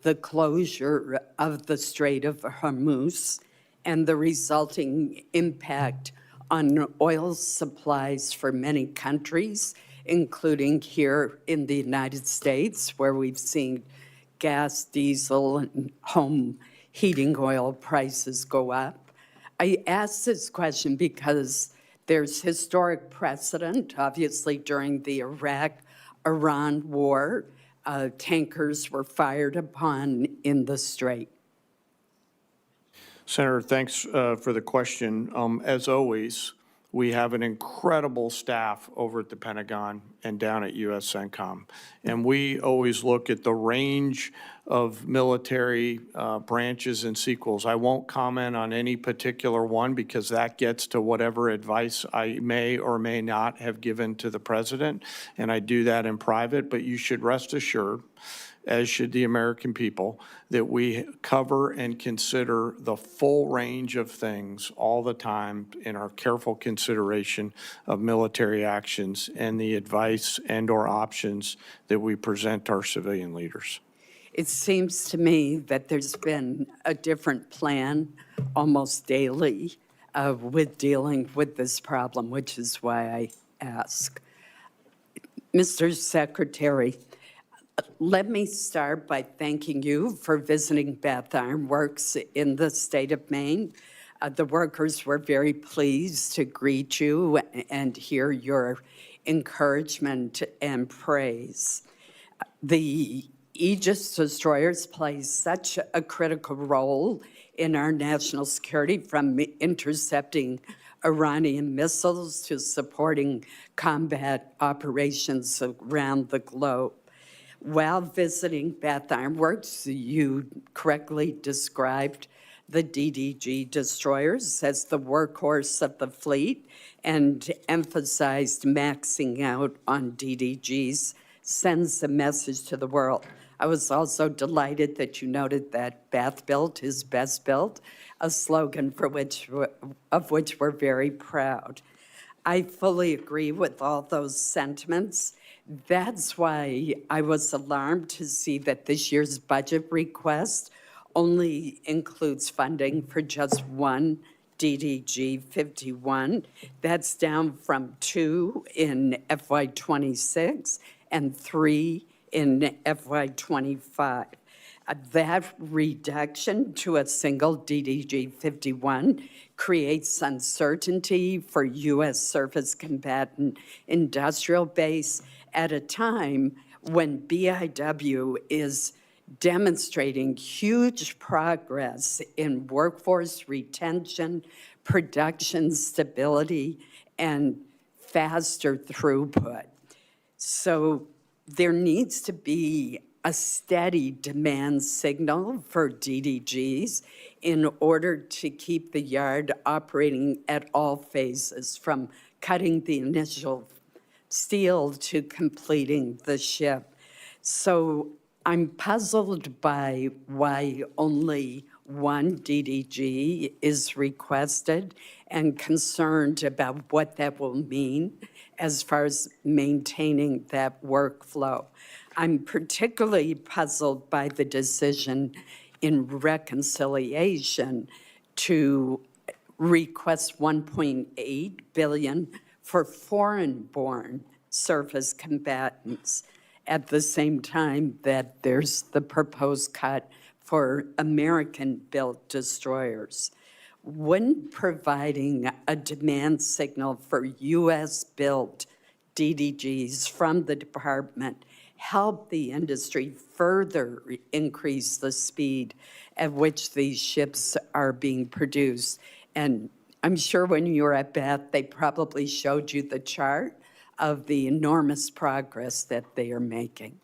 the closure of the Strait of Hormuz and the resulting impact on oil supplies for many countries, including here in the United States, where we've seen gas, diesel, and home heating oil prices go up? I ask this question because there's historic precedent, obviously during the Iraq-Iran war, tankers were fired upon in the Strait. Senator, thanks for the question. As always, we have an incredible staff over at the Pentagon and down at USCENTCOM. And we always look at the range of military branches and sequels. I won't comment on any particular one because that gets to whatever advice I may or may not have given to the president, and I do that in private. But you should rest assured, as should the American people, that we cover and consider the full range of things all the time in our careful consideration of military actions and the advice and/or options that we present our civilian leaders. It seems to me that there's been a different plan almost daily with dealing with this problem, which is why I ask. Mr. Secretary, let me start by thanking you for visiting Bath Iron Works in the state of Maine. The workers were very pleased to greet you and hear your encouragement and praise. The Aegis destroyers play such a critical role in our national security, from intercepting Iranian missiles to supporting combat operations around the globe. While visiting Bath Iron Works, you correctly described the DDG destroyers as the workhorse of the fleet and emphasized maxing out on DDGs sends a message to the world. I was also delighted that you noted that Bath built is best built, a slogan of which we're very proud. I fully agree with all those sentiments. That's why I was alarmed to see that this year's budget request only includes funding for just one DDG 51. That's down from 2 in FY26 and 3 in FY25. That reduction to a single DDG 51 creates uncertainty for U.S. surface combatant industrial base at a time when BIW is demonstrating huge progress in workforce retention, production stability, and faster throughput. So there needs to be a steady demand signal for DDGs in order to keep the yard operating at all phases, from cutting the initial steel to completing the ship. So I'm puzzled by why only one DDG is requested and concerned about what that will mean as far as maintaining that workflow. I'm particularly puzzled by the decision in reconciliation to request $1.8 billion for foreign-born surface combatants at the same time that there's the proposed cut for American-built destroyers. Wouldn't providing a demand signal for U.S.-built DDGs from the department help the industry further increase the speed at which these ships are being produced? And I'm sure when you were at Bath, they probably showed you the chart of the enormous progress that they are making.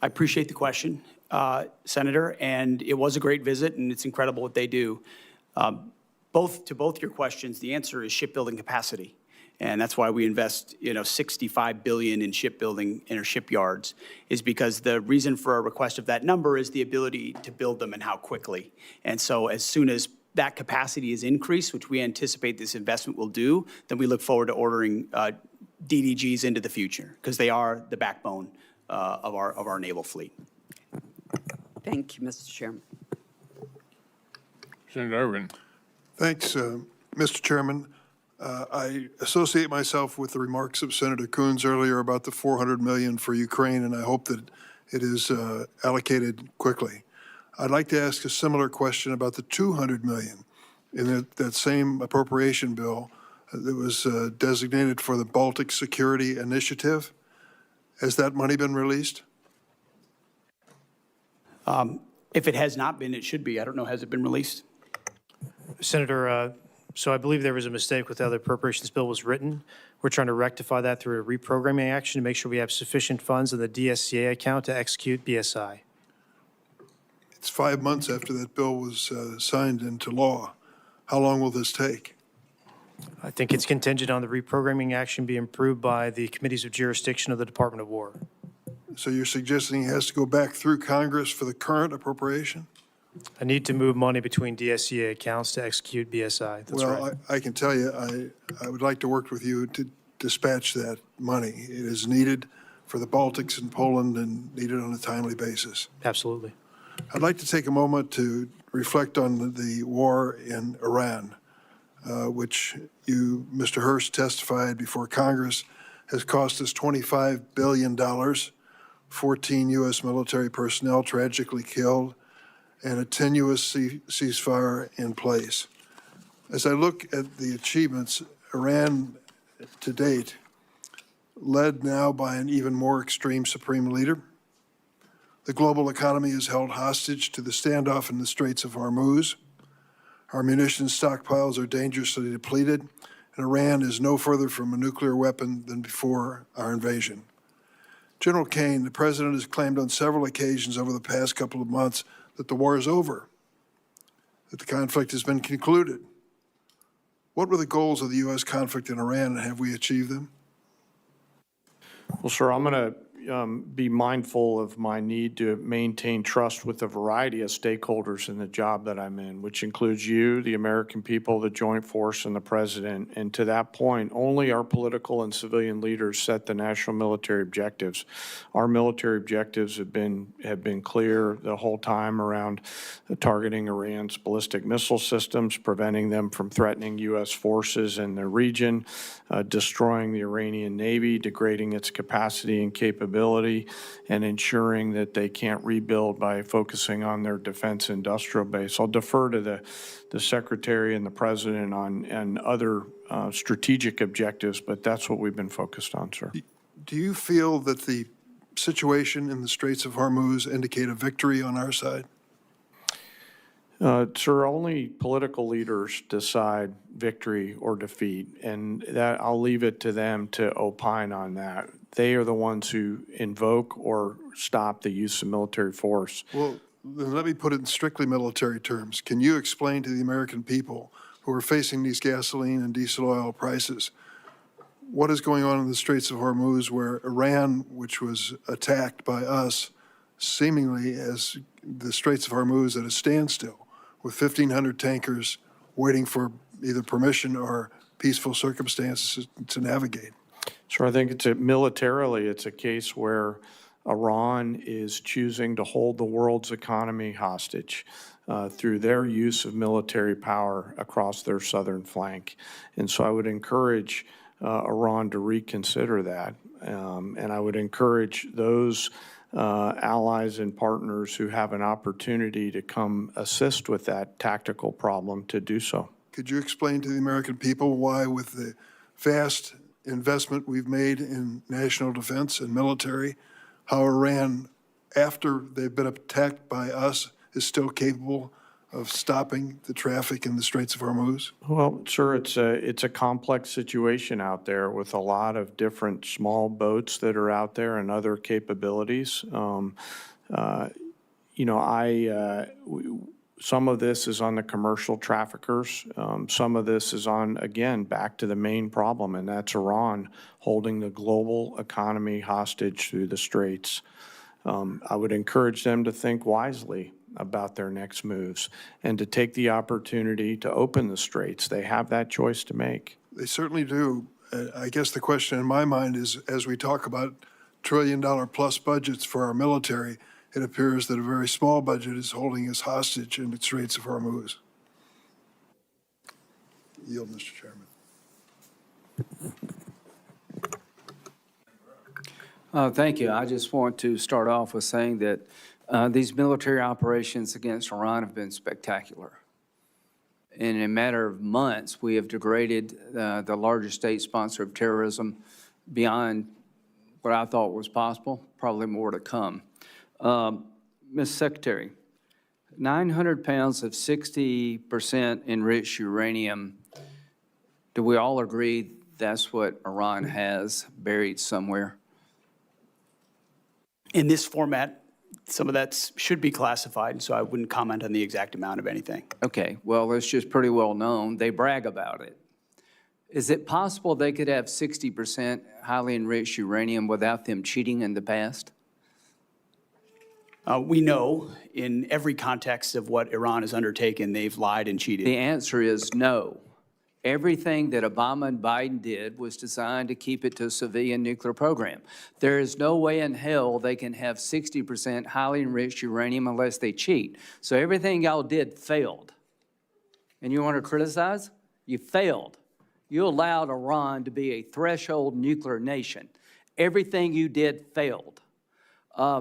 I appreciate the question, Senator, and it was a great visit, and it's incredible what they do. To both your questions, the answer is shipbuilding capacity. And that's why we invest, $65 billion in shipbuilding in our shipyards, is because the reason for a request of that number is the ability to build them and how quickly. And so as soon as that capacity is increased, which we anticipate this investment will do, then we look forward to ordering DDGs into the future, because they are the backbone of our naval fleet. Thank you, Mr. Chairman. Senator Ervin. Thanks, Mr. Chairman. I associate myself with the remarks of Senator Coons earlier about the $400 million for Ukraine, and I hope that it is allocated quickly. I'd like to ask a similar question about the $200 million in that same appropriation bill that was designated for the Baltic Security Initiative. Has that money been released? If it has not been, it should be. I don't know, has it been released? Senator, so I believe there was a mistake with how the appropriations bill was written. We're trying to rectify that through a reprogramming action to make sure we have sufficient funds in the DSCA account to execute BSI. It's 5 months after that bill was signed into law. How long will this take? I think it's contingent on the reprogramming action being approved by the committees of jurisdiction of the Department of War. So you're suggesting it has to go back through Congress for the current appropriation? I need to move money between DSCA accounts to execute BSI. That's right. Well, I can tell you, I would like to work with you to dispatch that money. It is needed for the Baltics and Poland and needed on a timely basis. Absolutely. I'd like to take a moment to reflect on the war in Iran, which you, Mr. Hurst, testified before Congress, has cost us $25 billion, 14 U.S. military personnel tragically killed, and a tenuous ceasefire in place. As I look at the achievements, Iran to date, led now by an even more extreme supreme leader. The global economy is held hostage to the standoff in the Straits of Hormuz. Our munitions stockpiles are dangerously depleted, and Iran is no further from a nuclear weapon than before our invasion. General Caine, the President has claimed on several occasions over the past couple of months that the war is over, that the conflict has been concluded. What were the goals of the U.S. conflict in Iran, and have we achieved them? Well, sir, I'm going to be mindful of my need to maintain trust with a variety of stakeholders in the job that I'm in, which includes you, the American people, the Joint Force, and the President. And to that point, only our political and civilian leaders set the national military objectives. Our military objectives have been clear the whole time around targeting Iran's ballistic missile systems, preventing them from threatening U.S. forces in the region, destroying the Iranian Navy, degrading its capacity and capability, and ensuring that they can't rebuild by focusing on their defense industrial base. I'll defer to the Secretary and the President on other strategic objectives, but that's what we've been focused on, sir. Do you feel that the situation in the Straits of Hormuz indicate a victory on our side? Sir, only political leaders decide victory or defeat, and that I'll leave it to them to opine on that. They are the ones who invoke or stop the use of military force. Well, then let me put it in strictly military terms. Can you explain to the American people who are facing these gasoline and diesel oil prices what is going on in the Straits of Hormuz, where Iran, which was attacked by us, seemingly as the Straits of Hormuz at a standstill, with 1,500 tankers waiting for either permission or peaceful circumstances to navigate? So I think militarily, it's a case where Iran is choosing to hold the world's economy hostage through their use of military power across their southern flank. And so I would encourage Iran to reconsider that. And I would encourage those allies and partners who have an opportunity to come assist with that tactical problem to do so. Could you explain to the American people why, with the vast investment we've made in national defense and military, how Iran, after they've been attacked by us, is still capable of stopping the traffic in the Straits of Hormuz? Well, sir, it's a complex situation out there with a lot of different small boats that are out there and other capabilities. Some of this is on the commercial traffickers. Some of this is on, again, back to the main problem, and that's Iran holding the global economy hostage through the Straits. I would encourage them to think wisely about their next moves and to take the opportunity to open the Straits. They have that choice to make. They certainly do. I guess the question in my mind is, as we talk about trillion-dollar-plus budgets for our military, it appears that a very small budget is holding us hostage in the Straits of Hormuz. Yield, Mr. Chairman. Thank you. I just want to start off with saying that these military operations against Iran have been spectacular. In a matter of months, we have degraded the largest state sponsor of terrorism beyond what I thought was possible, probably more to come. Ms. Secretary, 900 pounds of 60% enriched uranium, do we all agree that's what Iran has buried somewhere? In this format, some of that should be classified, so I wouldn't comment on the exact amount of anything. Okay, well, it's just pretty well known. They brag about it. Is it possible they could have 60% highly enriched uranium without them cheating in the past? We know in every context of what Iran has undertaken, they've lied and cheated. The answer is no. Everything that Obama and Biden did was designed to keep it to a civilian nuclear program. There is no way in hell they can have 60% highly enriched uranium unless they cheat. So everything y'all did failed. And you want to criticize? You failed. You allowed Iran to be a threshold nuclear nation. Everything you did failed.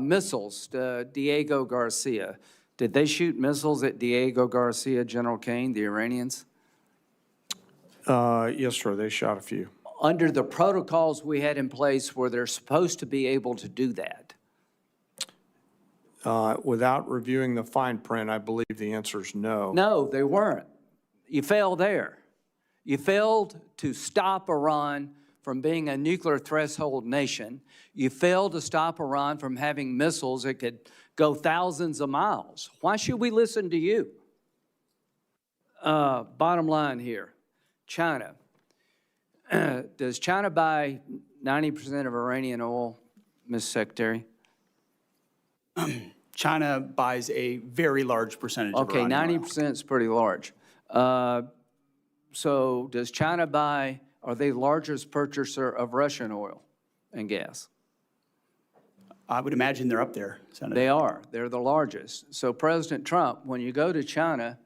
Missiles, Diego Garcia. Did they shoot missiles at Diego Garcia, General Caine, the Iranians? Yes, sir, they shot a few. Under the protocols we had in place, were they supposed to be able to do that? Without reviewing the fine print, I believe the answer is no. No, they weren't. You failed there. You failed to stop Iran from being a nuclear threshold nation. You failed to stop Iran from having missiles that could go thousands of miles. Why should we listen to you? Bottom line here, China. Does China buy 90% of Iranian oil, Ms. Secretary? China buys a very large percentage of Okay, Iranian oil. 90% is pretty large. So does China buy, are they the largest purchaser of Russian oil and gas? I would imagine they're up there, Senator. They are. They're the largest. So President Trump, when you go to China,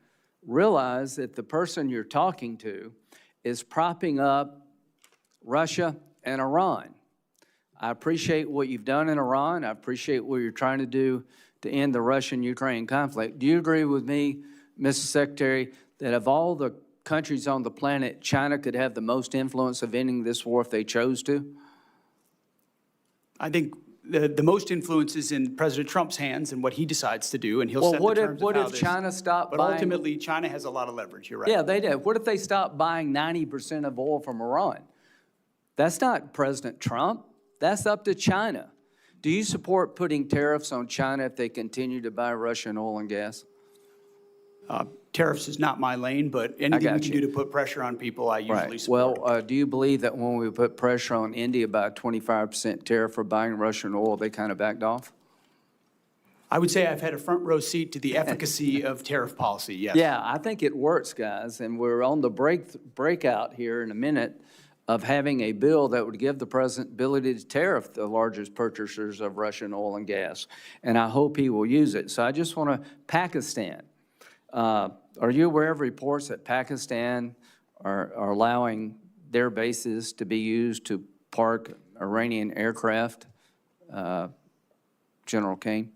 realize that the person you're talking to is propping up Russia and Iran. I appreciate what you've done in Iran. I appreciate what you're trying to do to end the Russian-Ukraine conflict. Do you agree with me, Mr. Secretary, that of all the countries on the planet, China could have the most influence of ending this war if they chose to? I think the most influence is in President Trump's hands and what he decides to do, and he'll Well, set the terms of how this. China stopped But buying? ultimately, China has a lot of leverage, you're right. Yeah, they did. What if they stopped buying 90% of oil from Iran? That's not President Trump. That's up to China. Do you support putting tariffs on China if they continue to buy Russian oil and gas? Tariffs is not my lane, but anything we got can you. do to put pressure on people, I usually Right. support. Well, do you believe that when we put pressure on India by a 25% tariff for buying Russian oil, they kind of backed off? I would say I've had a front row seat to the efficacy of tariff policy, yes. Yeah, I think it works, guys, and we're on the breakout here in a minute of having a bill that would give the president ability to tariff the largest purchasers of Russian oil and gas, and I hope he will use it. So I just want to, Pakistan, are you aware of reports that Pakistan are allowing their bases to be used to park Iranian aircraft, General Caine?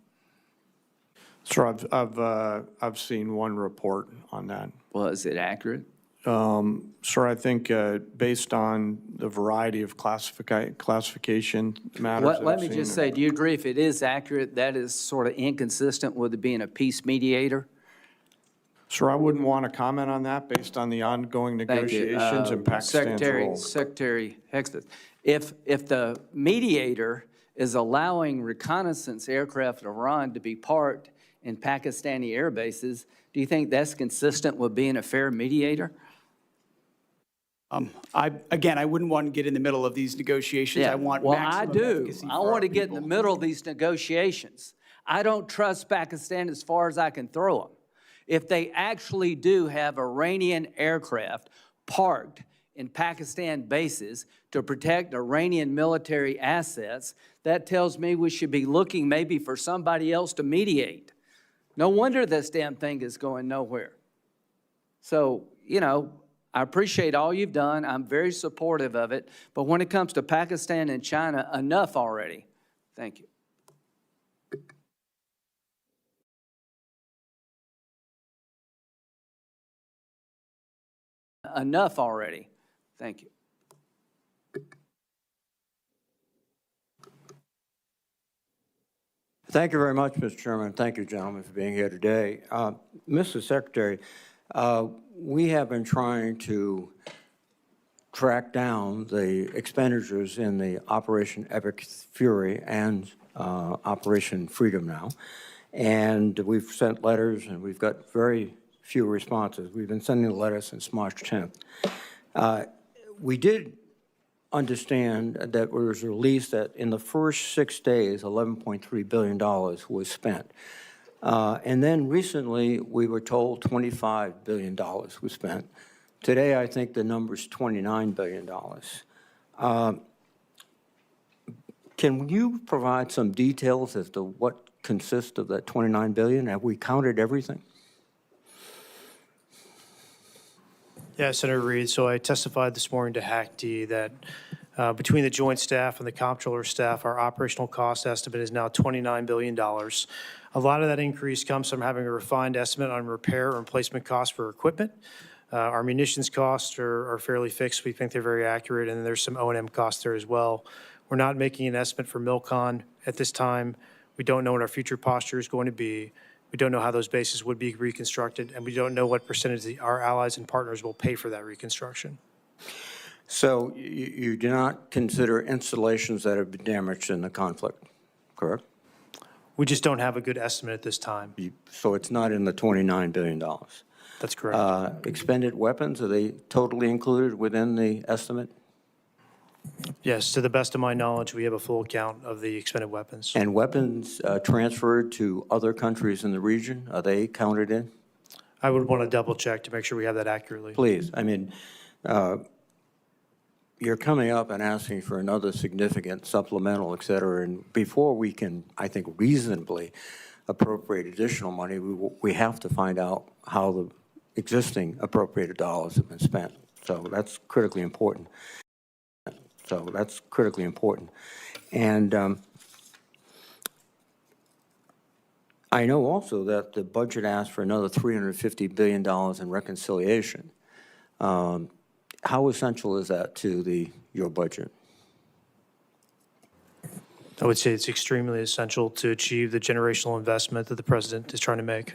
Sir, I've seen one report on that. Well, is it accurate? Sir, I think based on the variety of classification matters that Let I've me seen, just say, do you agree if it is accurate, that is sort of inconsistent with it being a peace mediator? Sir, I wouldn't want to comment on that based on the ongoing Thank you. negotiations and Pakistan's role. Secretary Hegseth, if the mediator is allowing reconnaissance aircraft of Iran to be parked in Pakistani air bases, do you think that's consistent with being a fair mediator? Again, I wouldn't want to get in the middle of these negotiations. I want Well, I maximum do. efficacy I for want our to get in the people. middle of these negotiations. I don't trust Pakistan as far as I can throw them. If they actually do have Iranian aircraft parked in Pakistan bases to protect Iranian military assets, that tells me we should be looking maybe for somebody else to mediate. No wonder this damn thing is going nowhere. So, you know, I appreciate all you've done. I'm very supportive of it. But when it comes to Pakistan and China, enough already. Thank you. Enough already. Thank you. Thank you very much, Mr. Chairman. Thank you, gentlemen, for being here today. Mr. Secretary, we have been trying to track down the expenditures in the Operation Epic Fury and Operation Freedom now. And we've sent letters, and we've got very few responses. We've been sending letters since March 10th. We did understand that it was released that in the first 6 days, $11.3 billion was spent. And then recently, we were told $25 billion was spent. Today, I think the number is $29 billion. Can you provide some details as to what consists of that $29 billion? Have we counted everything? Yeah, Senator Reid, so I testified this morning to HACD that between the joint staff and the comptroller staff, our operational cost estimate is now $29 billion. A lot of that increase comes from having a refined estimate on repair and replacement costs for equipment. Our munitions costs are fairly fixed. We think they're very accurate, and there's some O&M costs there as well. We're not making an estimate for MILCON at this time. We don't know what our future posture is going to be. We don't know how those bases would be reconstructed, and we don't know what percentage our allies and partners will pay for that reconstruction. So you do not consider installations that have been damaged in the conflict, correct? We just don't have a good estimate at this time. So it's not in the $29 billion. That's correct. Expended weapons, are they totally included within the estimate? Yes, to the best of my knowledge, we have a full count of the expended weapons. And weapons transferred to other countries in the region, are they counted in? I would want to double check to make sure we have that accurately. Please, I mean, you're coming up and asking for another significant supplemental, et cetera, and before we can, I think, reasonably appropriate additional money, we have to find out how the existing appropriated dollars have been spent. So that's critically important. And I know also that the budget asked for another $350 billion in reconciliation. How essential is that to your budget? I would say it's extremely essential to achieve the generational investment that the president is trying to make.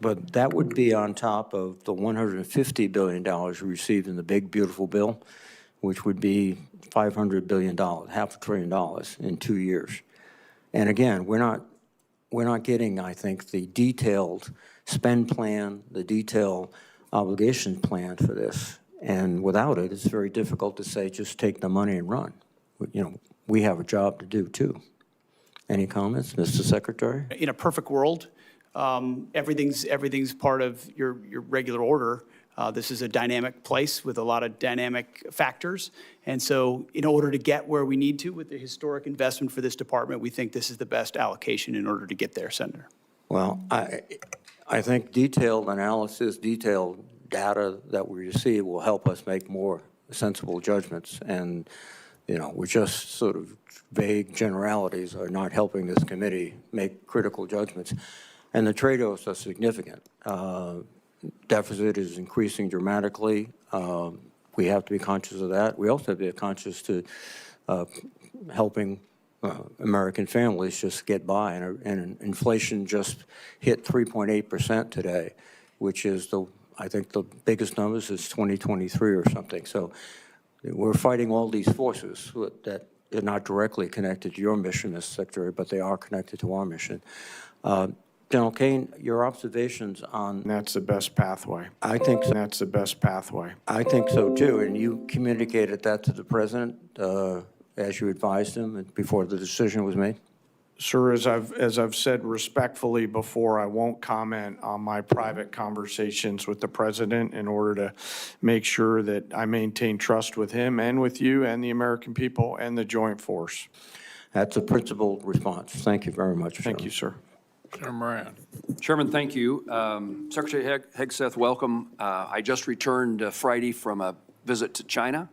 But that would be on top of the $150 billion we received in the big, beautiful bill, which would be $500 billion, half $500 billion in 2 years. And again, we're not getting, I think, the detailed spend plan, the detailed obligation plan for this. And without it, it's very difficult to say, just take the money and run. You know, we have a job to do, too. Any comments, Mr. Secretary? In a perfect world, everything's part of your regular order. This is a dynamic place with a lot of dynamic factors. And so in order to get where we need to with the historic investment for this department, we think this is the best allocation in order to get there, Senator. Well, I think detailed analysis, detailed data that we receive will help us make more sensible judgments. And, you know, we're just sort of vague generalities are not helping this committee make critical judgments. And the trade-offs are significant. Deficit is increasing dramatically. We have to be conscious of that. We also have to be conscious to helping American families just get by. And inflation just hit 3.8% today, which is I think the biggest numbers is 2023 or something. So we're fighting all these forces that are not directly connected to your mission, Mr. Secretary, but they are connected to our mission. General Caine, your observations on... That's the best pathway. I think so. That's the best pathway. I think so, too. And you communicated that to the president as you advised him before the decision was made? Sir, as I've said respectfully before, I won't comment on my private conversations with the president in order to make sure that I maintain trust with him and with you and the American people and the joint force. That's a principled response. Thank you very much. Thank you, sir. Senator Moran. Chairman, thank you. Secretary Hegseth, welcome. I just returned Friday from a visit to China.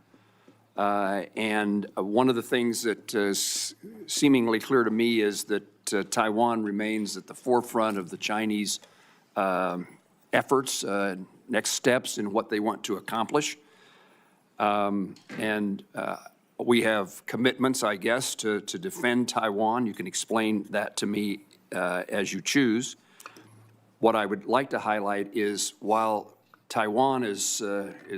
And one of the things that is seemingly clear to me is that Taiwan remains at the forefront of the Chinese efforts, next steps in what they want to accomplish. And we have commitments, I guess, to defend Taiwan. You can explain that to me as you choose. What I would like to highlight is while Taiwan is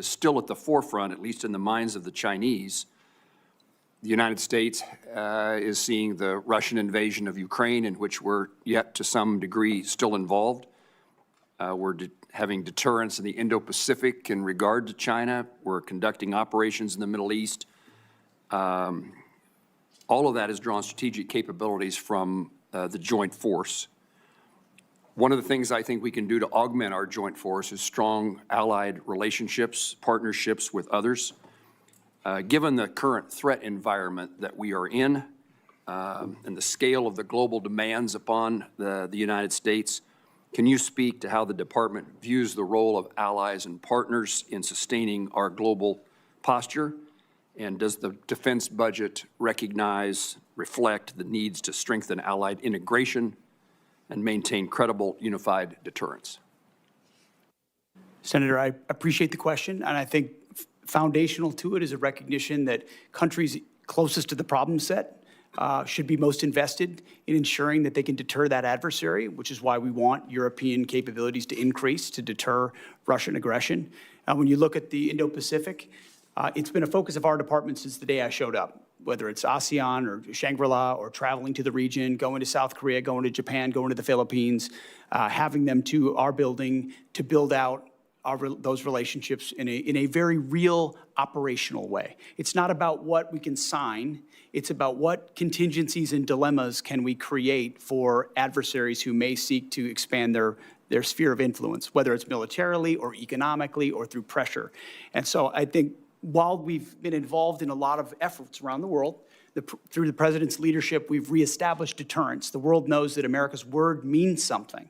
still at the forefront, at least in the minds of the Chinese, the United States is seeing the Russian invasion of Ukraine, in which we're yet to some degree still involved. We're having deterrence in the Indo-Pacific in regard to China. We're conducting operations in the Middle East. All of that has drawn strategic capabilities from the joint force. One of the things I think we can do to augment our joint force is strong allied relationships, partnerships with others. Given the current threat environment that we are in and the scale of the global demands upon the United States, can you speak to how the department views the role of allies and partners in sustaining our global posture? And does the defense budget recognize, reflect the needs to strengthen allied integration and maintain credible, unified deterrence? Senator, I appreciate the question, and I think foundational to it is a recognition that countries closest to the problem set should be most invested in ensuring that they can deter that adversary, which is why we want European capabilities to increase to deter Russian aggression. When you look at the Indo-Pacific, it's been a focus of our department since the day I showed up, whether it's ASEAN or Shangri-La or traveling to the region, going to South Korea, going to Japan, going to the Philippines, having them to our building to build out those relationships in a very real operational way. It's not about what we can sign. It's about what contingencies and dilemmas can we create for adversaries who may seek to expand their sphere of influence, whether it's militarily or economically or through pressure. And so I think while we've been involved in a lot of efforts around the world, through the president's leadership, we've reestablished deterrence. The world knows that America's word means something,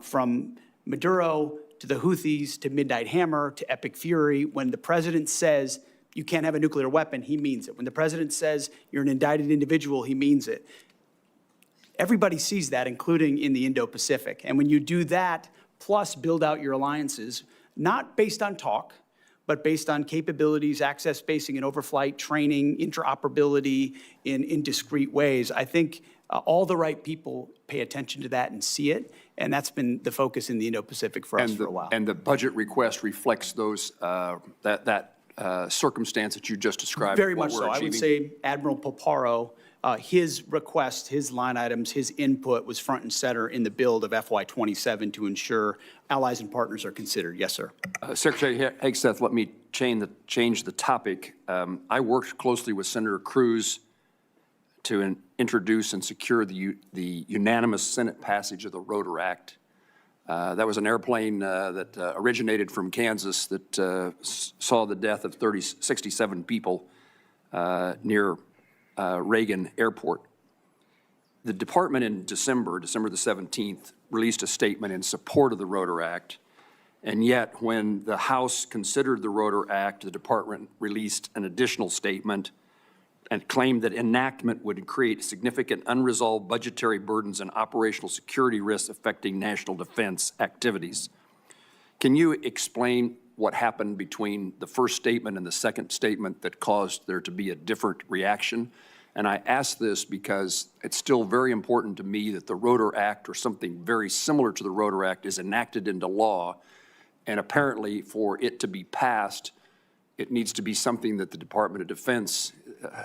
from Maduro to the Houthis, to Midnight Hammer, to Epic Fury. When the president says you can't have a nuclear weapon, he means it. When the president says you're an indicted individual, he means it. Everybody sees that, including in the Indo-Pacific. And when you do that, plus build out your alliances, not based on talk, but based on capabilities, access, spacing, and overflight, training, interoperability in discrete ways, I think all the right people pay attention to that and see it. And that's been the focus in the Indo-Pacific for us for a while. And the budget request reflects those, that circumstance that you just described. Very what much we're so. I would achieving. say Admiral Paparo, his request, his line items, his input was front and center in the build of FY27 to ensure allies and partners are considered. Yes, sir. Secretary Hegseth, let me change the topic. I worked closely with Senator Cruz to introduce and secure the unanimous Senate passage of the Rotor Act. That was an airplane that originated from Kansas that saw the death of 67 people near Reagan Airport. The department in December the 17th, released a statement in support of the Rotor Act. And yet, when the House considered the Rotor Act, the department released an additional statement and claimed that enactment would create significant unresolved budgetary burdens and operational security risks affecting national defense activities. Can you explain what happened between the first statement and the second statement that caused there to be a different reaction? And I ask this because it's still very important to me that the Rotor Act or something very similar to the Rotor Act is enacted into law. And apparently for it to be passed, it needs to be something that the Department of Defense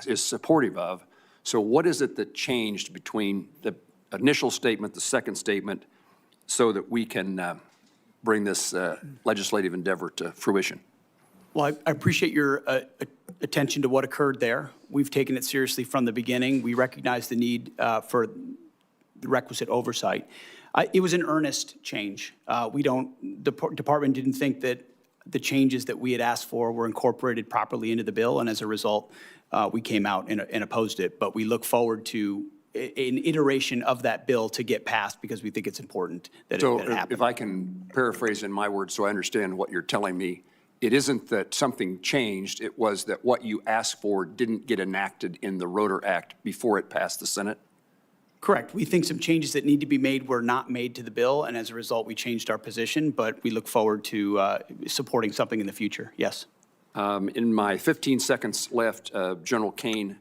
is supportive of. So what is it that changed between the initial statement, the second statement, so that we can bring this legislative endeavor to fruition? Well, I appreciate your attention to what occurred there. We've taken it seriously from the beginning. We recognize the need for the requisite oversight. It was an earnest change. The department didn't think that the changes that we had asked for were incorporated properly into the bill, and as a result, we came out and opposed it. But we look forward to an iteration of that bill to get passed because we think it's important that it happen. If I can paraphrase in my words so I understand what you're telling me, it isn't that something changed, it was that what you asked for didn't get enacted in the Rotor Act before it passed the Senate? Correct. We think some changes that need to be made were not made to the bill, and as a result, we changed our position, but we look forward to supporting something in the future. Yes. In my 15 seconds left, General Caine,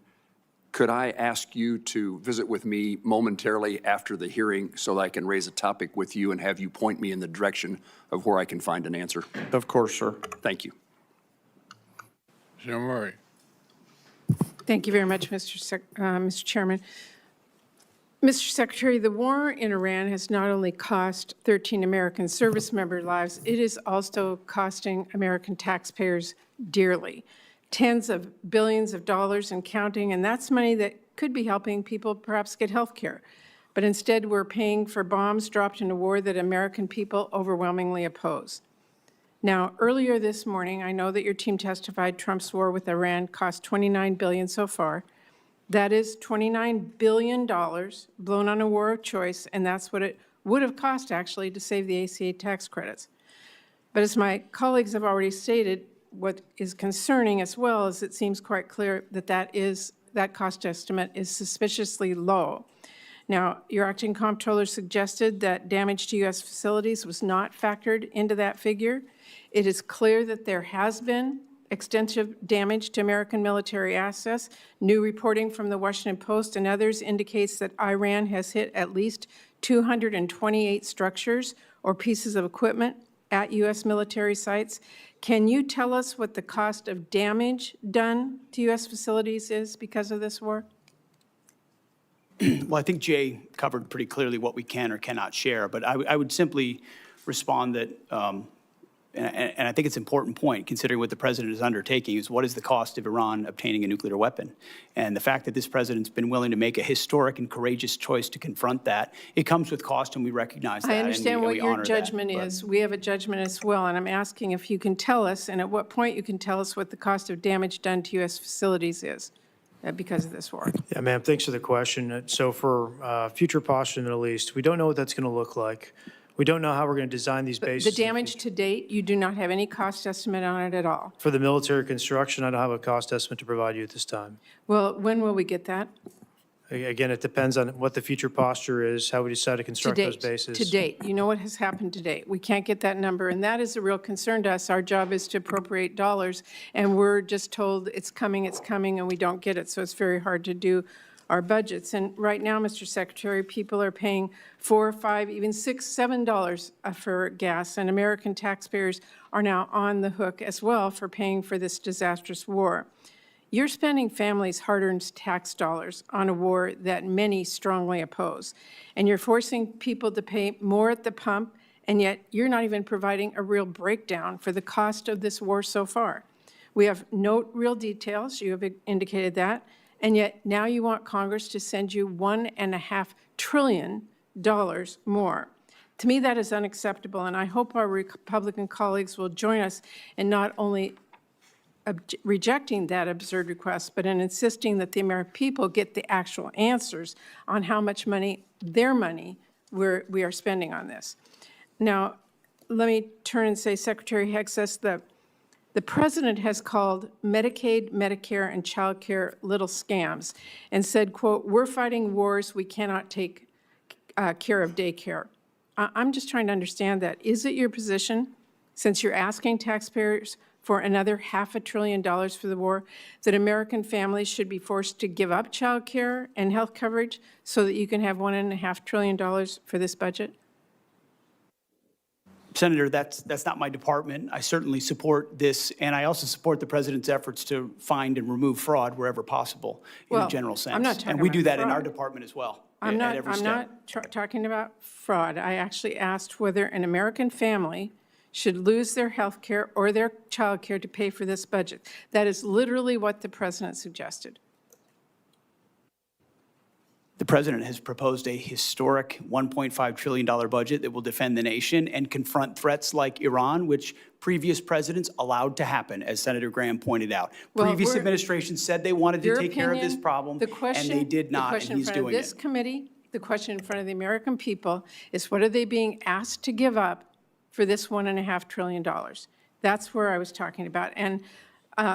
could I ask you to visit with me momentarily after the hearing so that I can raise a topic with you and have you point me in the direction of where I can find an answer? Of course, sir. Thank you. Senator Murray. Thank you very much, Mr. Chairman. Mr. Secretary, the war in Iran has not only cost 13 American service member lives, it is also costing American taxpayers dearly. Tens of billions of dollars and counting, and that's money that could be helping people perhaps get health care. But instead, we're paying for bombs dropped in a war that American people overwhelmingly oppose. Now, earlier this morning, I know that your team testified Trump's war with Iran cost $29 billion so far. That is $29 billion blown on a war of choice, and that's what it would have cost, actually, to save the ACA tax credits. But as my colleagues have already stated, what is concerning as well is it seems quite clear that that cost estimate is suspiciously low. Now, your acting comptroller suggested that damage to U.S. facilities was not factored into that figure. It is clear that there has been extensive damage to American military assets. New reporting from the Washington Post and others indicates that Iran has hit at least 228 structures or pieces of equipment at U.S. military sites. Can you tell us what the cost of damage done to U.S. facilities is because of this war? Well, I think Jay covered pretty clearly what we can or cannot share, but I would simply respond that, and I think it's an important point, considering what the president is undertaking, is what is the cost of Iran obtaining a nuclear weapon? And the fact that this president's been willing to make a historic and courageous choice to confront that, it comes with cost, and we recognize that. I understand what your judgment but- is. We have a judgment as well, and I'm asking if you can tell us, and at what point you can tell us what the cost of damage done to U.S. facilities is because of this war. Yeah, ma'am, thanks for the question. So for future posture in the Middle East, we don't know what that's going to look like. We don't know how we're going to design these The bases. damage to date, you do not have any cost estimate on it at all. For the military construction, I don't have a cost estimate to provide you at this time. Well, when will we get that? Again, it depends on what the future posture is, how we decide to To construct those date, bases. to date. You know what has happened to date. We can't get that number, and that is a real concern to us. Our job is to appropriate dollars, and we're just told it's coming, and we don't get it, so it's very hard to do our budgets. And right now, Mr. Secretary, people are paying $4, $5, even $6, $7 for gas, and American taxpayers are now on the hook as well for paying for this disastrous war. You're spending families' hard-earned tax dollars on a war that many strongly oppose, and you're forcing people to pay more at the pump, and yet you're not even providing a real breakdown for the cost of this war so far. We have no real details, you have indicated that, and yet now you want Congress to send you $1.5 trillion more. To me, that is unacceptable, and I hope our Republican colleagues will join us in not only rejecting that absurd request, but in insisting that the American people get the actual answers on how much money, their money, we are spending on this. Now, let me turn and say, Secretary Hegseth, the president has called Medicaid, Medicare, and child care little scams and said, quote, "We're fighting wars, we cannot take care of daycare." I'm just trying to understand that. Is it your position, since you're asking taxpayers for another $500 billion for the war, that American families should be forced to give up child care and health coverage so that you can have $1.5 trillion for this budget? Senator, that's not my department. I certainly support this, and I also support the president's efforts to find and remove fraud wherever possible in a general sense. I'm not talking and we do about that in our fraud. department as well. I'm at every step. not talking about fraud. I actually asked whether an American family should lose their health care or their child care to pay for this budget. That is literally what the president suggested. The president has proposed a historic $1.5 trillion budget that will defend the nation and confront threats like Iran, which previous presidents allowed to happen, as Senator Graham pointed out. Well, Previous we're- administrations said they wanted to Your take care of this opinion, problem, the and question- they did not, and he's The question in front doing of this it. committee, the question in front of the American people is, what are they being asked to give up for this $1.5 trillion? That's where I was talking about. And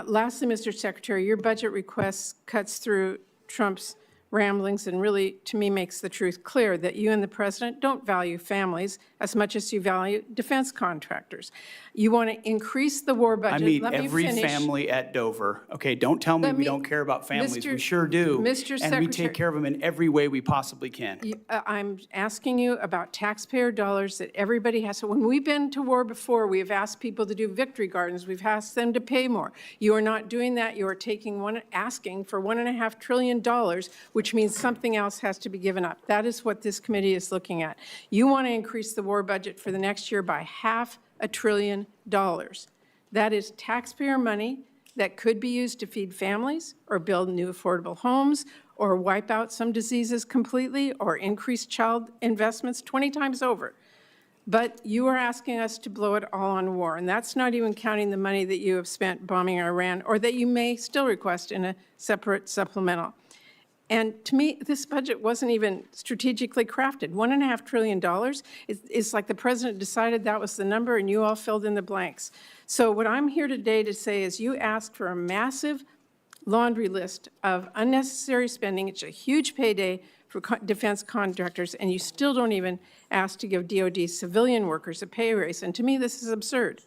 lastly, Mr. Secretary, your budget request cuts through Trump's ramblings and really, to me, makes the truth clear that you and the president don't value families as much as you value defense contractors. You want to increase the war budget. I meet Let me every finish. family at Dover. Okay, don't tell me Let we me- don't care about families. Mr. We sure do. Mr. And we Secretary- take care of them in every way we possibly can. I'm asking you about taxpayer dollars that everybody has. So when we've been to war before, we have asked people to do victory gardens. We've asked them to pay more. You are not doing that. You are asking for $1.5 trillion, which means something else has to be given up. That is what this committee is looking at. You want to increase the war budget for the next year by $500 billion. That is taxpayer money that could be used to feed families or build new affordable homes or wipe out some diseases completely or increase child investments 20 times over. But you are asking us to blow it all on war, and that's not even counting the money that you have spent bombing Iran or that you may still request in a separate supplemental. And to me, this budget wasn't even strategically crafted. $1.5 trillion is like the president decided that was the number and you all filled in the blanks. So what I'm here today to say is you asked for a massive laundry list of unnecessary spending. It's a huge payday for defense contractors, and you still don't even ask to give DOD civilian workers a pay raise. And to me, this is absurd.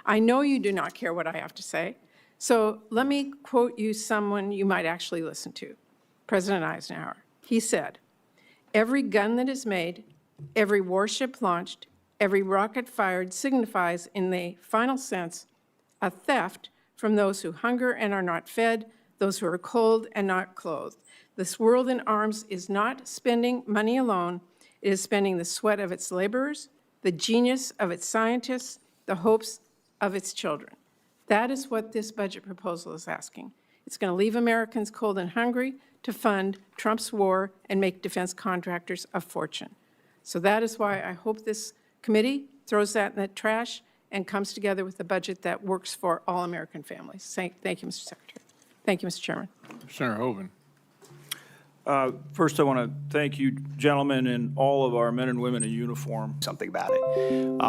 I know you do not care what I have to say. So let me quote you someone you might actually listen to, President Eisenhower. He said, "Every gun that is made, every warship launched, every rocket fired signifies in the final sense a theft from those who hunger and are not fed, those who are cold and not clothed. This world in arms is not spending money alone. It is spending the sweat of its laborers, the genius of its scientists, the hopes of its children." That is what this budget proposal is asking. It's going to leave Americans cold and hungry to fund Trump's war and make defense contractors a fortune. So that is why I hope this committee throws that in the trash and comes together with a budget that works for all American families. Thank you, Mr. Secretary. Thank you, Mr. Chairman. Senator Hoeven. First, I want to thank you, gentlemen, and all of our men and women in uniform. Something about it.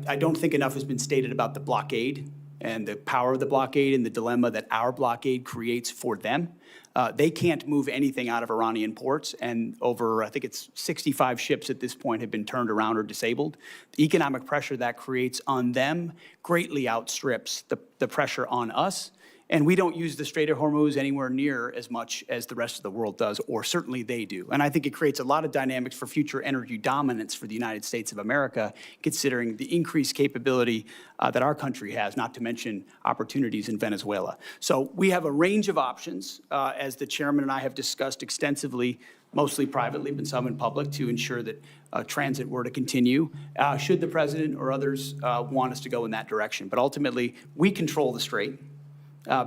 I don't think enough has been stated about the blockade and the power of the blockade and the dilemma that our blockade creates for them. They can't move anything out of Iranian ports, and over, I think it's 65 ships at this point have been turned around or disabled. The economic pressure that creates on them greatly outstrips the pressure on us. And we don't use the Strait of Hormuz anywhere near as much as the rest of the world does, or certainly they do. And I think it creates a lot of dynamics for future energy dominance for the United States of America, considering the increased capability that our country has, not to mention opportunities in Venezuela. So we have a range of options, as the chairman and I have discussed extensively, mostly privately, but some in public, to ensure that transit were to continue, should the president or others want us to go in that direction. But ultimately, we control the strait.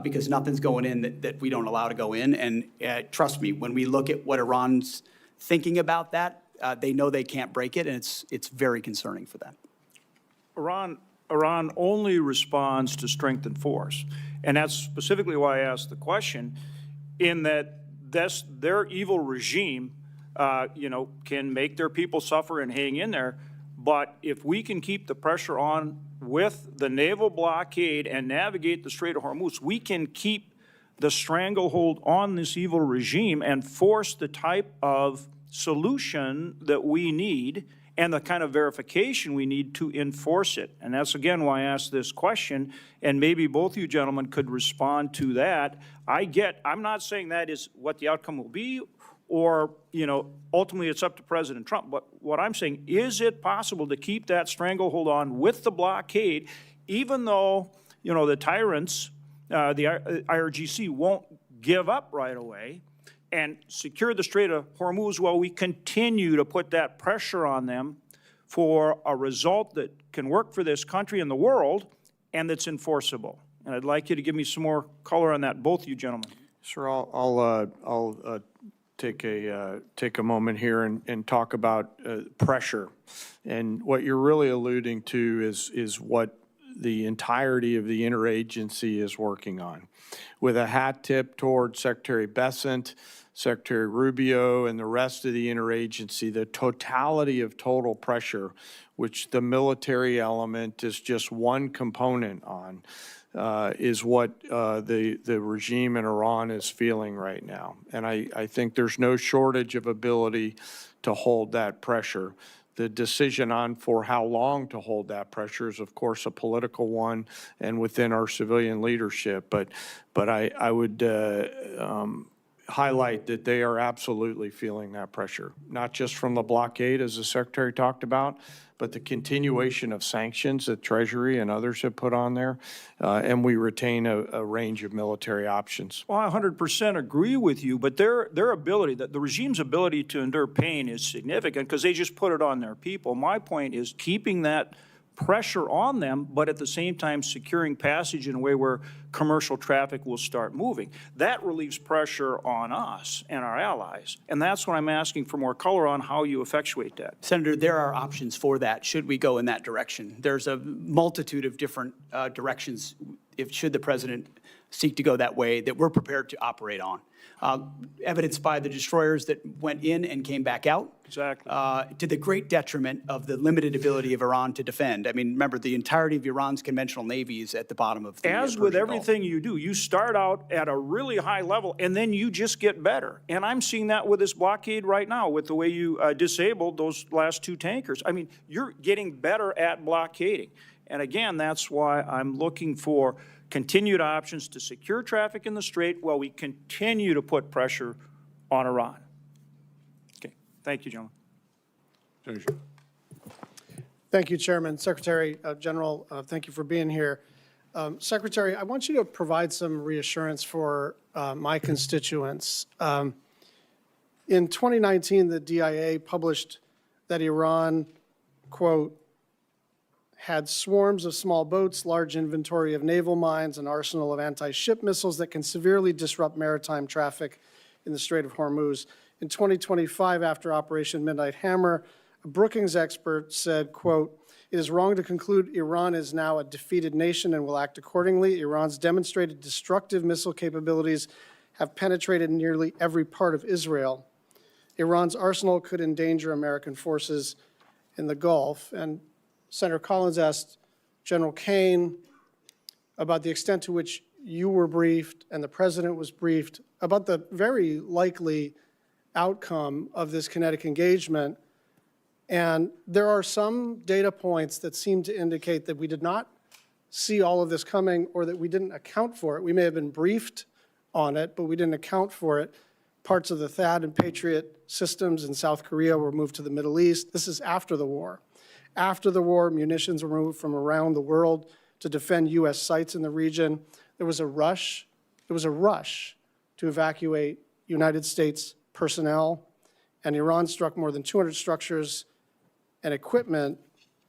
Because nothing's going in that we don't allow to go in. And trust me, when we look at what Iran's thinking about that, they know they can't break it, and it's very concerning for them. Iran only responds to strength and force. And that's specifically why I asked the question, in that their evil regime, can make their people suffer and hang in there. But if we can keep the pressure on with the naval blockade and navigate the Strait of Hormuz, we can keep the stranglehold on this evil regime and force the type of solution that we need and the kind of verification we need to enforce it. And that's, again, why I asked this question, and maybe both you gentlemen could respond to that. I'm not saying that is what the outcome will be, or, ultimately it's up to President Trump. But what I'm saying, is it possible to keep that stranglehold on with the blockade, even though, the tyrants, the IRGC won't give up right away, and secure the Strait of Hormuz while we continue to put that pressure on them for a result that can work for this country and the world and that's enforceable? And I'd like you to give me some more color on that, both you gentlemen. Sir, I'll take a moment here and talk about pressure. And what you're really alluding to is what the entirety of the interagency is working on. With a hat tip toward Secretary Bessent, Secretary Rubio, and the rest of the interagency, the totality of total pressure, which the military element is just one component on, is what the regime in Iran is feeling right now. And I think there's no shortage of ability to hold that pressure. The decision on for how long to hold that pressure is, of course, a political one and within our civilian leadership. But I would highlight that they are absolutely feeling that pressure, not just from the blockade, as the Secretary talked about, but the continuation of sanctions that Treasury and others have put on there, and we retain a range of military options. Well, I 100% agree with you, but their ability, the regime's ability to endure pain is significant because they just put it on their people. My point is keeping that pressure on them, but at the same time securing passage in a way where commercial traffic will start moving. That relieves pressure on us and our allies, and that's what I'm asking for more color on how you effectuate that. Senator, there are options for that should we go in that direction. There's a multitude of different directions should the president seek to go that way that we're prepared to operate on. Evidenced by the destroyers that went in and came back out. Exactly. To the great detriment of the limited ability of Iran to defend. I mean, remember, the entirety of Iran's conventional navy is at the bottom of the As with everything you do, you start out at a really high level, and then you just get better. And I'm seeing that with this blockade right now, with the way you disabled those last two tankers. I mean, you're getting better at blockading. And again, that's why I'm looking for continued options to secure traffic in the Strait while we continue to put pressure on Iran. Okay, thank you, gentlemen. Thank you. Thank you, Chairman. Secretary General, thank you for being here. Secretary, I want you to provide some reassurance for my constituents. In 2019, the DIA published that Iran, quote, had swarms of small boats, large inventory of naval mines, and arsenal of anti-ship missiles that can severely disrupt maritime traffic in the Strait of Hormuz. In 2025, after Operation Midnight Hammer, a Brookings expert said, quote, it is wrong to conclude Iran is now a defeated nation and will act accordingly. Iran's demonstrated destructive missile capabilities have penetrated nearly every part of Israel. Iran's arsenal could endanger American forces in the Gulf. And Senator Collins asked General Caine about the extent to which you were briefed and the president was briefed about the very likely outcome of this kinetic engagement. And there are some data points that seem to indicate that we did not see all of this coming or that we didn't account for it. We may have been briefed on it, but we didn't account for it. Parts of the THAAD and Patriot systems in South Korea were moved to the Middle East. This is after the war. After the war, munitions were moved from around the world to defend U.S. sites in the region. There was a rush to evacuate United States personnel, and Iran struck more than 200 structures and equipment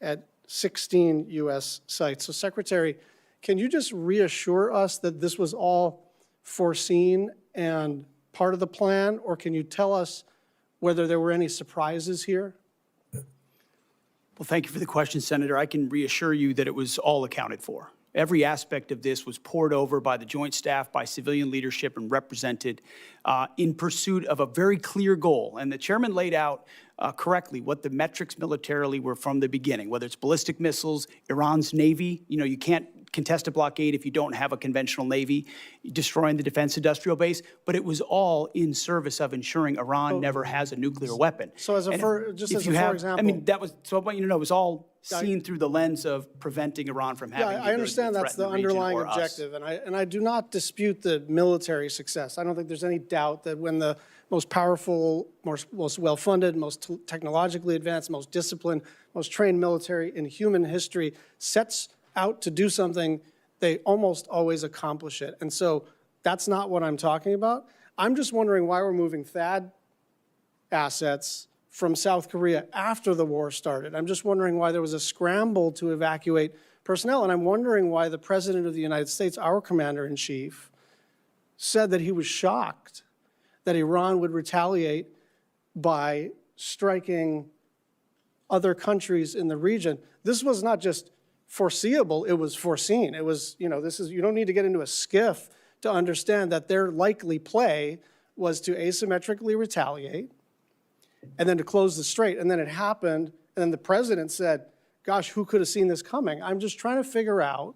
at 16 U.S. sites. So, Secretary, can you just reassure us that this was all foreseen and part of the plan, or can you tell us whether there were any surprises here? Well, thank you for the question, Senator. I can reassure you that it was all accounted for. Every aspect of this was poured over by the Joint Staff, by civilian leadership, and represented in pursuit of a very clear goal. And the chairman laid out correctly what the metrics militarily were from the beginning, whether it's ballistic missiles, Iran's Navy. You know, you can't contest a blockade if you don't have a conventional Navy, destroying the defense industrial base. But it was all in service of ensuring Iran never has a nuclear weapon. So as a for example, I mean, that was, so I want you to know, it was all seen through the lens of preventing Iran from having I understand that's the underlying objective, and I do not dispute the military success. I don't think there's any doubt that when the most powerful, most well-funded, most technologically advanced, most disciplined, most trained military in human history sets out to do something, they almost always accomplish it. And so that's not what I'm talking about. I'm just wondering why we're moving THAAD assets from South Korea after the war started. I'm just wondering why there was a scramble to evacuate personnel, and I'm wondering why the President of the United States, our Commander-in-Chief, said that he was shocked that Iran would retaliate by striking other countries in the region. This was not just foreseeable, it was foreseen. It was, you know, you don't need to get into a skiff to understand that their likely play was to asymmetrically retaliate and then to close the strait. And then it happened, and then the president said, gosh, who could have seen this coming? I'm just trying to figure out,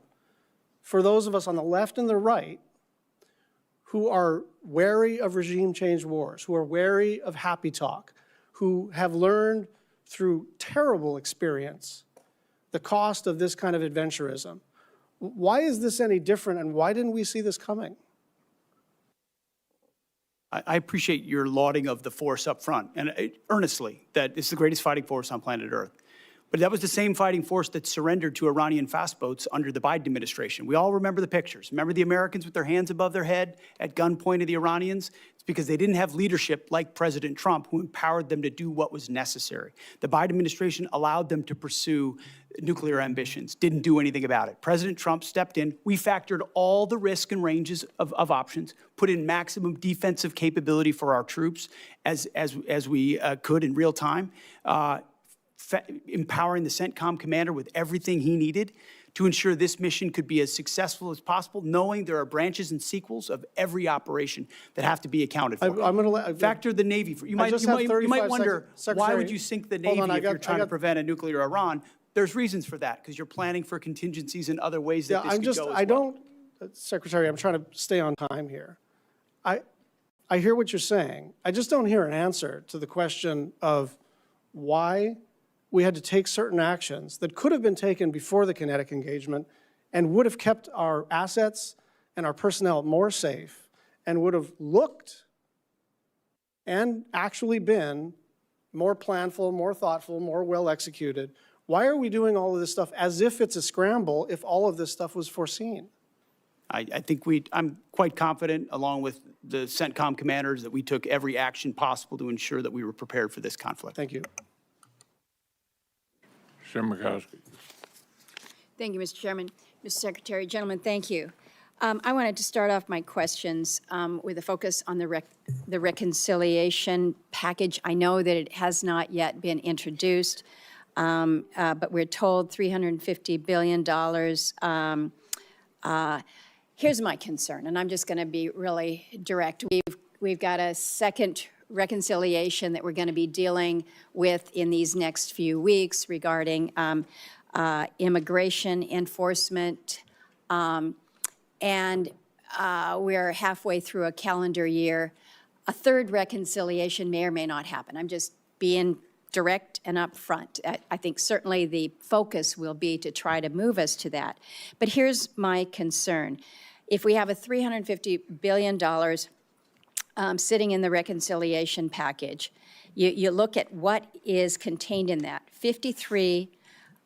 for those of us on the left and the right who are wary of regime change wars, who are wary of happy talk, who have learned through terrible experience the cost of this kind of adventurism. Why is this any different, and why didn't we see this coming? I appreciate your lauding of the force up front, and earnestly, that it's the greatest fighting force on planet Earth. But that was the same fighting force that surrendered to Iranian fast boats under the Biden administration. We all remember the pictures. Remember the Americans with their hands above their head at gunpoint of the Iranians? It's because they didn't have leadership like President Trump, who empowered them to do what was necessary. The Biden administration allowed them to pursue nuclear ambitions, didn't do anything about it. President Trump stepped in. We factored all the risk and ranges of options, put in maximum defensive capability for our troops as we could in real time, empowering the CENTCOM commander with everything he needed to ensure this mission could be as successful as possible, knowing there are branches and sequels of every operation that have to be accounted for. I'm going to factor the Navy. You might wonder, why would you sink the Navy if you're trying to prevent a nuclear Iran? There's reasons for that, because you're planning for contingencies in other ways that this could go as well. Secretary, I'm trying to stay on time here. I hear what you're saying. I just don't hear an answer to the question of why we had to take certain actions that could have been taken before the kinetic engagement and would have kept our assets and our personnel more safe and would have looked and actually been more planful, more thoughtful, more well-executed. Why are we doing all of this stuff as if it's a scramble if all of this stuff was foreseen? I think I'm quite confident, along with the CENTCOM commanders, that we took every action possible to ensure that we were prepared for this conflict. Thank you. Senator Murkowski. Thank you, Mr. Chairman. Mr. Secretary, gentlemen, thank you. I wanted to start off my questions with a focus on the reconciliation package. I know that it has not yet been introduced, but we're told $350 billion. Here's my concern, and I'm just going to be really direct. We've got a second reconciliation that we're going to be dealing with in these next few weeks regarding immigration enforcement, and we're halfway through a calendar year. A third reconciliation may or may not happen. I'm just being direct and upfront. I think certainly the focus will be to try to move us to that. But here's my concern. If we have a $350 billion sitting in the reconciliation package, you look at what is contained in that. 53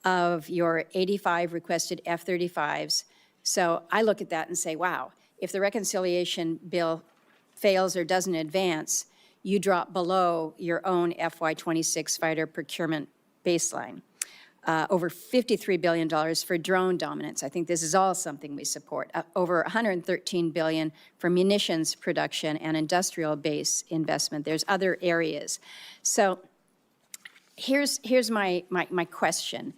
of your 85 requested F-35s. So I look at that and say, wow, if the reconciliation bill fails or doesn't advance, you drop below your own FY26 fighter procurement baseline. Over $53 billion for drone dominance. I think this is all something we support. Over $113 billion for munitions production and industrial base investment. There's other areas. So here's my question.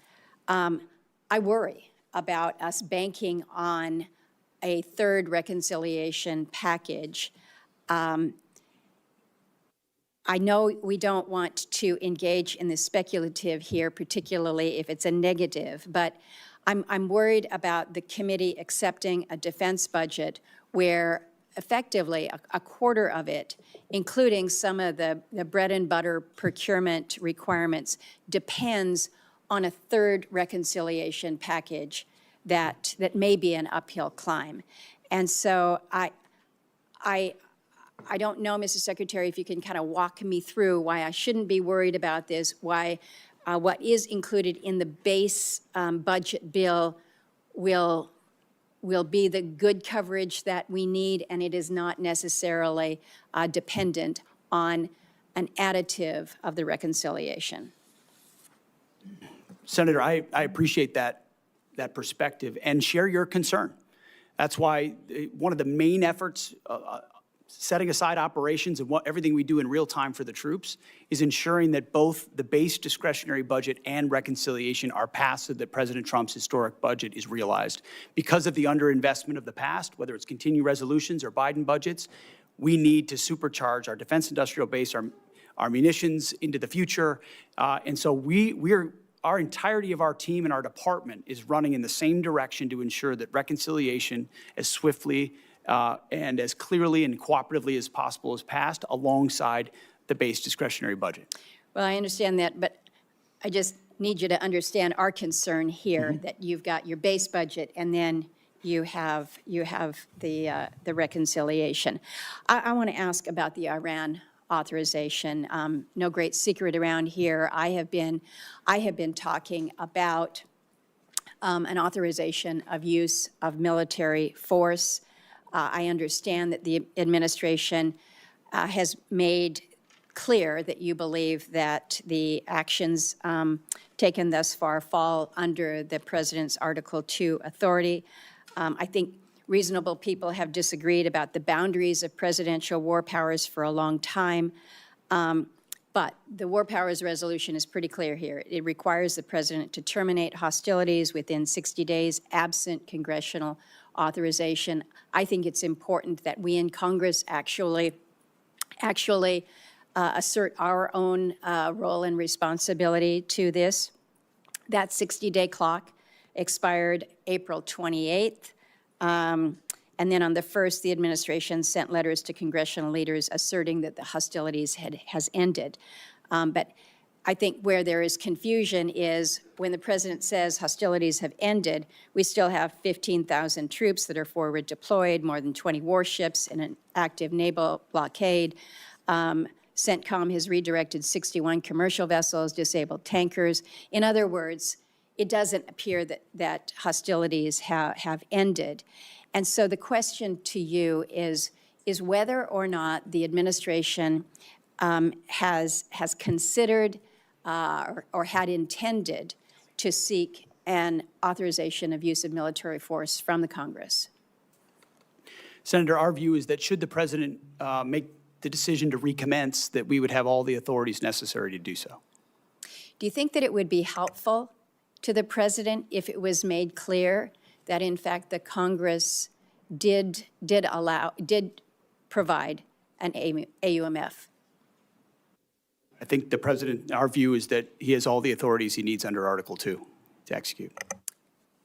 I worry about us banking on a third reconciliation package. I know we don't want to engage in the speculative here, particularly if it's a negative, but I'm worried about the committee accepting a defense budget where effectively a quarter of it, including some of the bread and butter procurement requirements, depends on a third reconciliation package that may be an uphill climb. And so I don't know, Mr. Secretary, if you can kind of walk me through why I shouldn't be worried about this, why what is included in the base budget bill will be the good coverage that we need, and it is not necessarily dependent on an additive of the reconciliation. Senator, I appreciate that perspective and share your concern. That's why one of the main efforts setting aside operations and everything we do in real time for the troops is ensuring that both the base discretionary budget and reconciliation are passed so that President Trump's historic budget is realized. Because of the underinvestment of the past, whether it's continuing resolutions or Biden budgets, we need to supercharge our defense industrial base, our munitions into the future. And so our entirety of our team and our department is running in the same direction to ensure that reconciliation as swiftly and as clearly and cooperatively as possible is passed alongside the base discretionary budget. Well, I understand that, but I just need you to understand our concern here, that you've got your base budget and then you have the reconciliation. I want to ask about the Iran authorization. No great secret around here. I have been talking about an authorization of use of military force. I understand that the administration has made clear that you believe that the actions taken thus far fall under the President's Article 2 authority. I think reasonable people have disagreed about the boundaries of presidential war powers for a long time, but the war powers resolution is pretty clear here. It requires the President to terminate hostilities within 60 days absent congressional authorization. I think it's important that we in Congress actually assert our own role and responsibility to this. That 60-day clock expired April 28th. And then on the 1st, the administration sent letters to congressional leaders asserting that the hostilities has ended. But I think where there is confusion is when the president says hostilities have ended, we still have 15,000 troops that are forward deployed, more than 20 warships in an active naval blockade. CENTCOM has redirected 61 commercial vessels, disabled tankers. In other words, it doesn't appear that hostilities have ended. And so the question to you is whether or not the administration has considered or had intended to seek an authorization of use of military force from the Congress. Senator, our view is that should the president make the decision to recommence, that we would have all the authorities necessary to do so. Do you think that it would be helpful to the president if it was made clear that, in fact, the Congress did provide an AUMF? I think the president, our view is that he has all the authorities he needs under Article 2 to execute.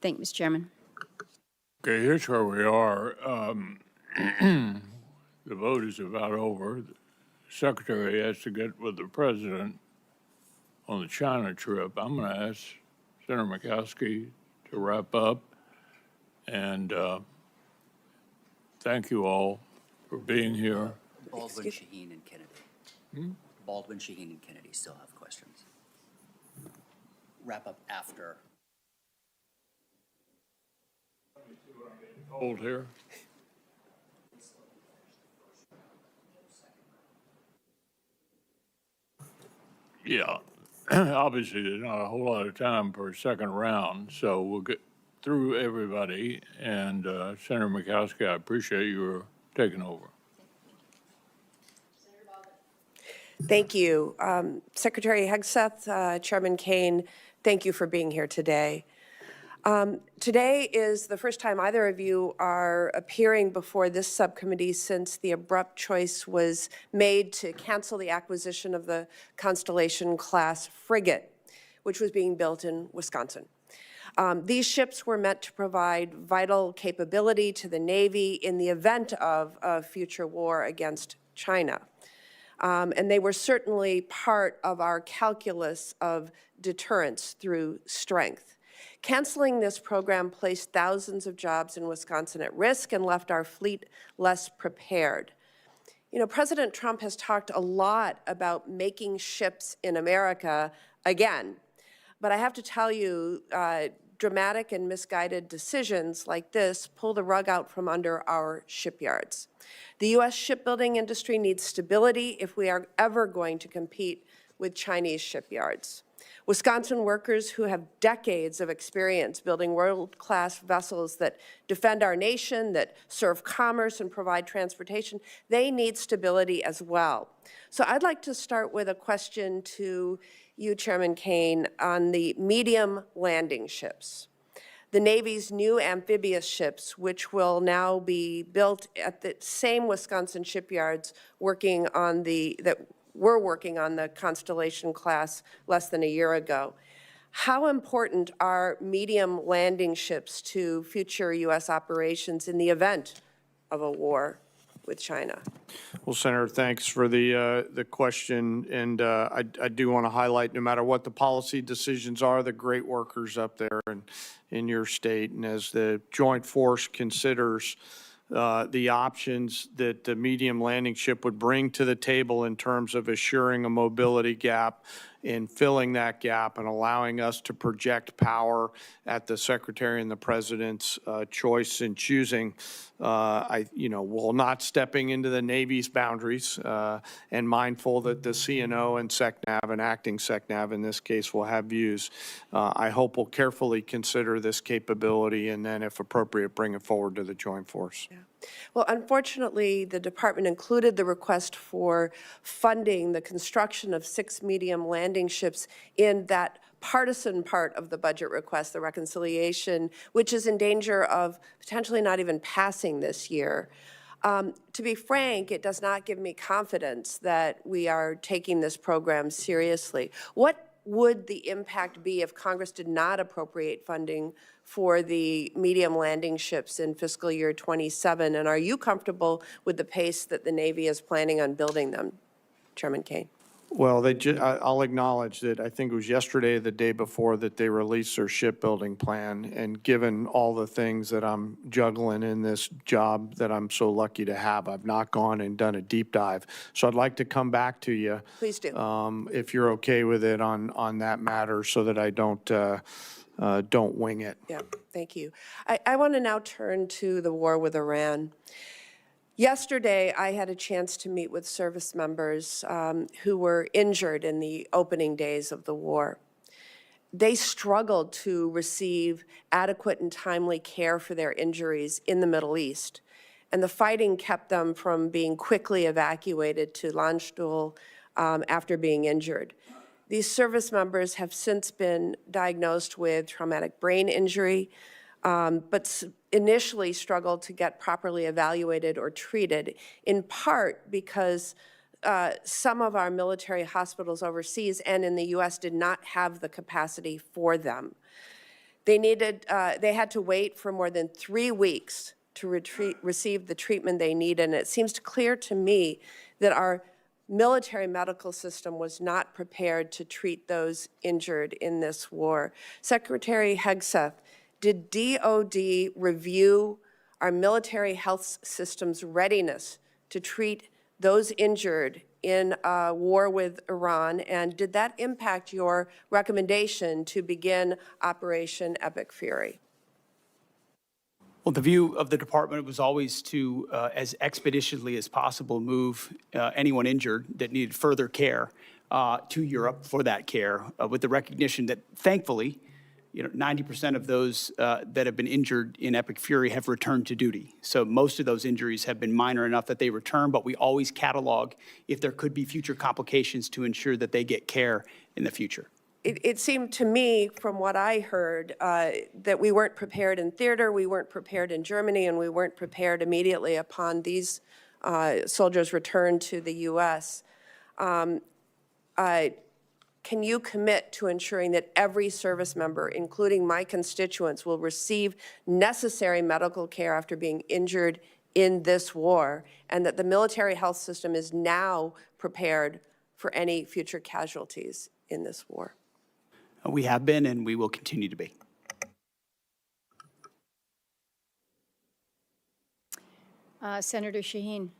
Thank you, Mr. Chairman. Okay, here's where we are. The vote is about over. The Secretary has to get with the President on the China trip. I'm going to ask Senator Murkowski to wrap up. And thank you all for being here. Baldwin, Shaheen, and Kennedy. Baldwin, Shaheen, and Kennedy still have questions. Wrap up after. Hold here. Yeah, obviously there's not a whole lot of time for a second round, so we'll get through everybody. And Senator Murkowski, I appreciate your taking over. Thank you. Secretary Hegseth, Chairman Caine, thank you for being here today. Today is the first time either of you are appearing before this subcommittee since the abrupt choice was made to cancel the acquisition of the Constellation-class frigate, which was being built in Wisconsin. These ships were meant to provide vital capability to the Navy in the event of a future war against China. And they were certainly part of our calculus of deterrence through strength. Canceling this program placed thousands of jobs in Wisconsin at risk and left our fleet less prepared. You know, President Trump has talked a lot about making ships in America again. But I have to tell you, dramatic and misguided decisions like this pull the rug out from under our shipyards. The U.S. shipbuilding industry needs stability if we are ever going to compete with Chinese shipyards. Wisconsin workers who have decades of experience building world-class vessels that defend our nation, that serve commerce and provide transportation, they need stability as well. So I'd like to start with a question to you, Chairman Caine, on the medium landing ships. The Navy's new amphibious ships, which will now be built at the same Wisconsin shipyards working on that were working on the Constellation class less than a year ago. How important are medium landing ships to future U.S. operations in the event of a war with China? Well, Senator, thanks for the question. And I do want to highlight, no matter what the policy decisions are, the great workers up there in your state. And as the Joint Force considers the options that the medium landing ship would bring to the table in terms of assuring a mobility gap in filling that gap and allowing us to project power at the Secretary and the President's choice in choosing, while not stepping into the Navy's boundaries and mindful that the CNO and SECNAV and acting SECNAV in this case will have views. I hope we'll carefully consider this capability and then, if appropriate, bring it forward to the Joint Force. Yeah. Well, unfortunately, the department included the request for funding the construction of 6 medium landing ships in that partisan part of the budget request, the reconciliation, which is in danger of potentially not even passing this year. To be frank, it does not give me confidence that we are taking this program seriously. What would the impact be if Congress did not appropriate funding for the medium landing ships in fiscal year 27? And are you comfortable with the pace that the Navy is planning on building them, Chairman Caine? Well, I'll acknowledge that I think it was yesterday, or the day before, that they released their shipbuilding plan. And given all the things that I'm juggling in this job that I'm so lucky to have, I've not gone and done a deep dive. So I'd like to come back to you. Please do. If you're okay with it on that matter, so that I don't wing it. Yeah, thank you. I want to now turn to the war with Iran. Yesterday, I had a chance to meet with service members who were injured in the opening days of the war. They struggled to receive adequate and timely care for their injuries in the Middle East, and the fighting kept them from being quickly evacuated to Landstuhl after being injured. These service members have since been diagnosed with traumatic brain injury, but initially struggled to get properly evaluated or treated, in part because some of our military hospitals overseas and in the U.S. did not have the capacity for them. They had to wait for more than 3 weeks to receive the treatment they needed, and it seems clear to me that our military medical system was not prepared to treat those injured in this war. Secretary Hegseth, did DOD review our military health system's readiness to treat those injured in a war with Iran, and did that impact your recommendation to begin Operation Epic Fury? Well, the view of the department was always to, as expeditiously as possible, move anyone injured that needed further care to Europe for that care, with the recognition that, thankfully, 90% of those that have been injured in Epic Fury have returned to duty. So most of those injuries have been minor enough that they return, but we always catalog if there could be future complications to ensure that they get care in the future. It seemed to me, from what I heard, that we weren't prepared in theater, we weren't prepared in Germany, and we weren't prepared immediately upon these soldiers' return to the U.S. Can you commit to ensuring that every service member, including my constituents, will receive necessary medical care after being injured in this war, and that the military health system is now prepared for any future casualties in this war? We have been, and we will continue to be. Senator Shaheen.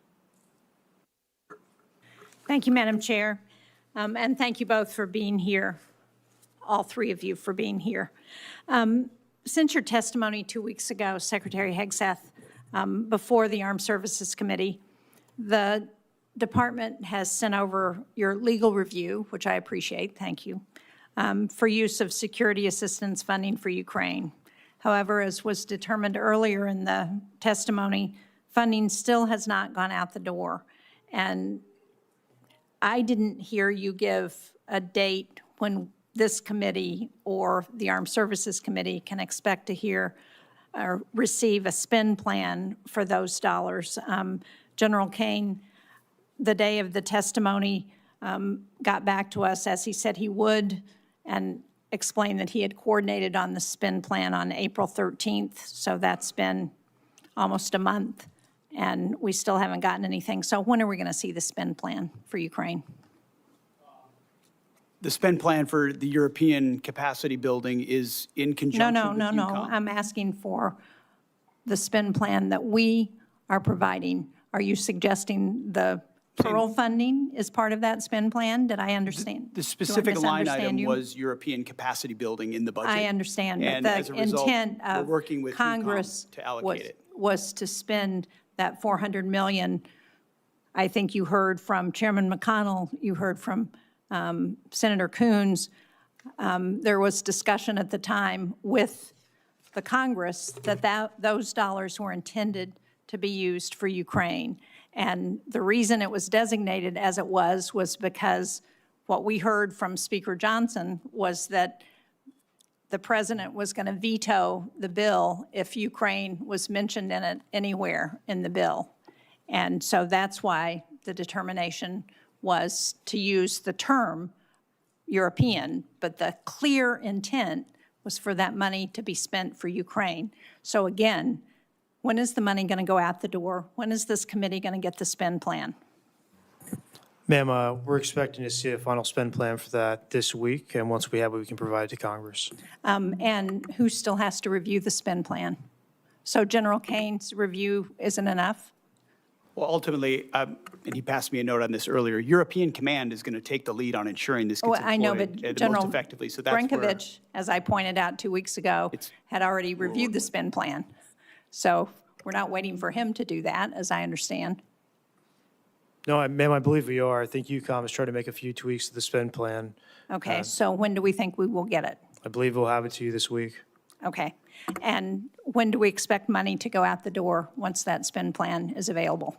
Thank you, Madam Chair. And thank you both for being here, all three of you for being here. Since your testimony 2 weeks ago, Secretary Hegseth, before the Armed Services Committee, the department has sent over your legal review, which I appreciate, thank you, for use of security assistance funding for Ukraine. However, as was determined earlier in the testimony, funding still has not gone out the door. And I didn't hear you give a date when this committee or the Armed Services Committee can expect to hear or receive a spend plan for those dollars. General Caine, the day of the testimony, got back to us as he said he would and explained that he had coordinated on the spend plan on April 13th. So that's been almost a month. And we still haven't gotten anything. So when are we going to see the spend plan for Ukraine? The spend plan for the European capacity building is in conjunction with No. EUCOM. I'm asking for the spend plan that we are providing. Are you suggesting the Pearl funding is part of that spend plan? Did I understand? The specific line item you? was European capacity building in the budget. I understand, but And as a the result, intent we're of working with Congress EUCOM to allocate it. was to spend that $400 million. I think you heard from Chairman McConnell, you heard from Senator Coons. There was discussion at the time with the Congress that those dollars were intended to be used for Ukraine. And the reason it was designated as it was because what we heard from Speaker Johnson was that the president was going to veto the bill if Ukraine was mentioned in it anywhere in the bill. And so that's why the determination was to use the term European, but the clear intent was for that money to be spent for Ukraine. So again, when is the money going to go out the door? When is this committee going to get the spend plan? Ma'am, we're expecting to see a final spend plan for that this week, and once we have it, we can provide it to Congress. And who still has to review the spend plan? So General Caine's review isn't enough? Well, ultimately, and he passed me a note on this earlier, European Command is going to take the lead on ensuring this gets I know, employed but the General most effectively. So that's where Brinkovich, as I pointed out 2 weeks ago, had already reviewed the spend plan. So we're not waiting for him to do that, as I understand. No, ma'am, I believe we are. I think UCOM is trying to make a few tweaks to the spend plan. Okay, so when do we think we will get it? I believe we'll have it to you this week. Okay. And when do we expect money to go out the door once that spend plan is available?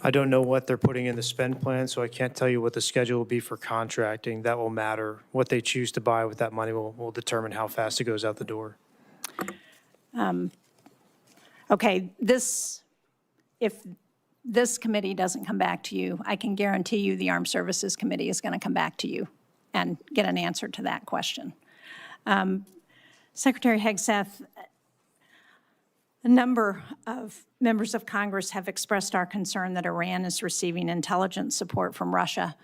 I don't know what they're putting in the spend plan, so I can't tell you what the schedule will be for contracting. That will matter. What they choose to buy with that money will determine how fast it goes out the door. Okay, if this committee doesn't come back to you, I can guarantee you the Armed Services Committee is going to come back to you and get an answer to that question. Secretary Hegseth, a number of members of Congress have expressed our concern that Iran is receiving intelligence support from Russia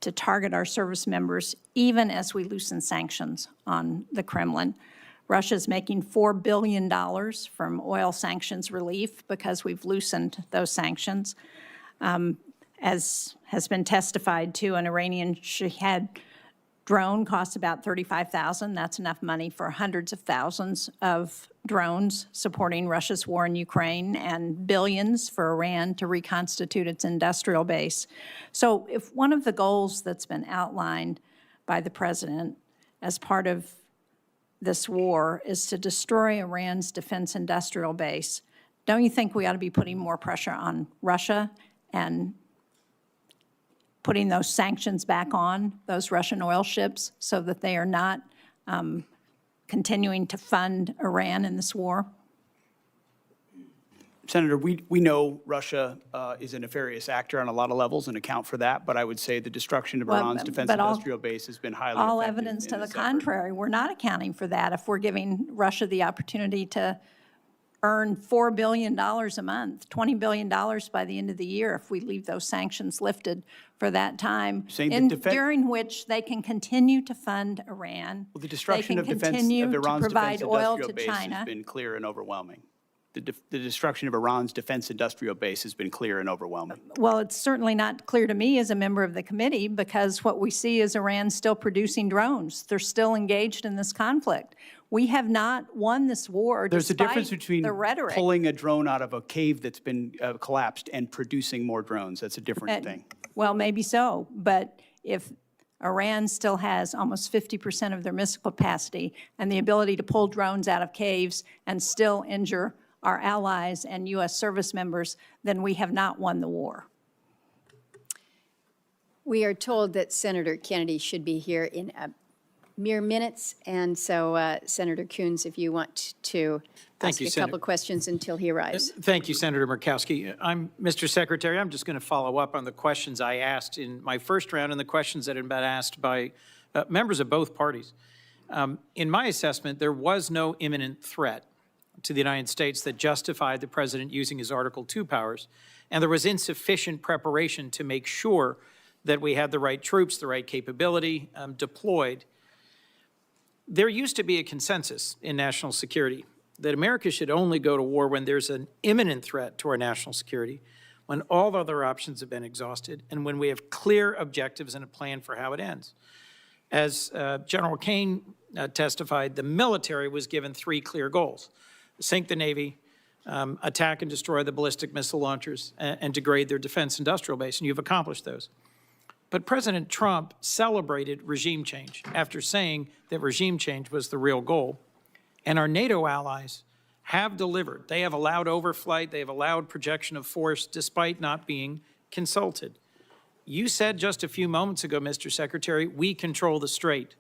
to target our service members, even as we loosen sanctions on the Kremlin. Russia is making $4 billion from oil sanctions relief because we've loosened those sanctions. As has been testified to, an Iranian Shahed drone costs about $35,000. That's enough money for hundreds of thousands of drones supporting Russia's war in Ukraine, and billions for Iran to reconstitute its industrial base. So if one of the goals that's been outlined by the president as part of this war is to destroy Iran's defense industrial base, don't you think we ought to be putting more pressure on Russia and putting those sanctions back on those Russian oil ships so that they are not continuing to fund Iran in this war? Senator, we know Russia is a nefarious actor on a lot of levels and account for that, but I would say the destruction of Iran's defense industrial base has been highly All effective evidence to in the this effort. contrary. We're not accounting for that if we're giving Russia the opportunity to earn $4 billion a month, $20 billion by the end of the year if we leave those sanctions lifted for that time, during which they can continue to fund Iran. Well, the destruction of Iran's defense industrial base has been clear and overwhelming. The destruction of Iran's defense industrial base has been clear and overwhelming. Well, it's certainly not clear to me as a member of the committee, because what we see is Iran still producing drones. They're still engaged in this conflict. We have not won this war There's a difference despite between the rhetoric. pulling a drone out of a cave that's been collapsed and producing more drones. That's a different thing. Well, maybe so, but if Iran still has almost 50% of their missile capacity and the ability to pull drones out of caves and still injure our allies and U.S. service members, then we have not won the war. We are told that Senator Kennedy should be here in mere minutes, and so Senator Coons, if you want to ask a couple of questions until he arrives. Thank you, Senator Murkowski. Mr. Secretary, I'm just going to follow up on the questions I asked in my first round and the questions that had been asked by members of both parties. In my assessment, there was no imminent threat to the United States that justified the president using his Article II powers, and there was insufficient preparation to make sure that we had the right troops, the right capability deployed. There used to be a consensus in national security that America should only go to war when there's an imminent threat to our national security, when all other options have been exhausted, and when we have clear objectives and a plan for how it ends. As General Caine testified, the military was given 3 clear goals: sink the Navy, attack and destroy the ballistic missile launchers, and degrade their defense industrial base, and you've accomplished those. But President Trump celebrated regime change after saying that regime change was the real goal. And our NATO allies have delivered. They have allowed overflight. They have allowed projection of force despite not being consulted. You said just a few moments ago, Mr. Secretary, we control the Strait.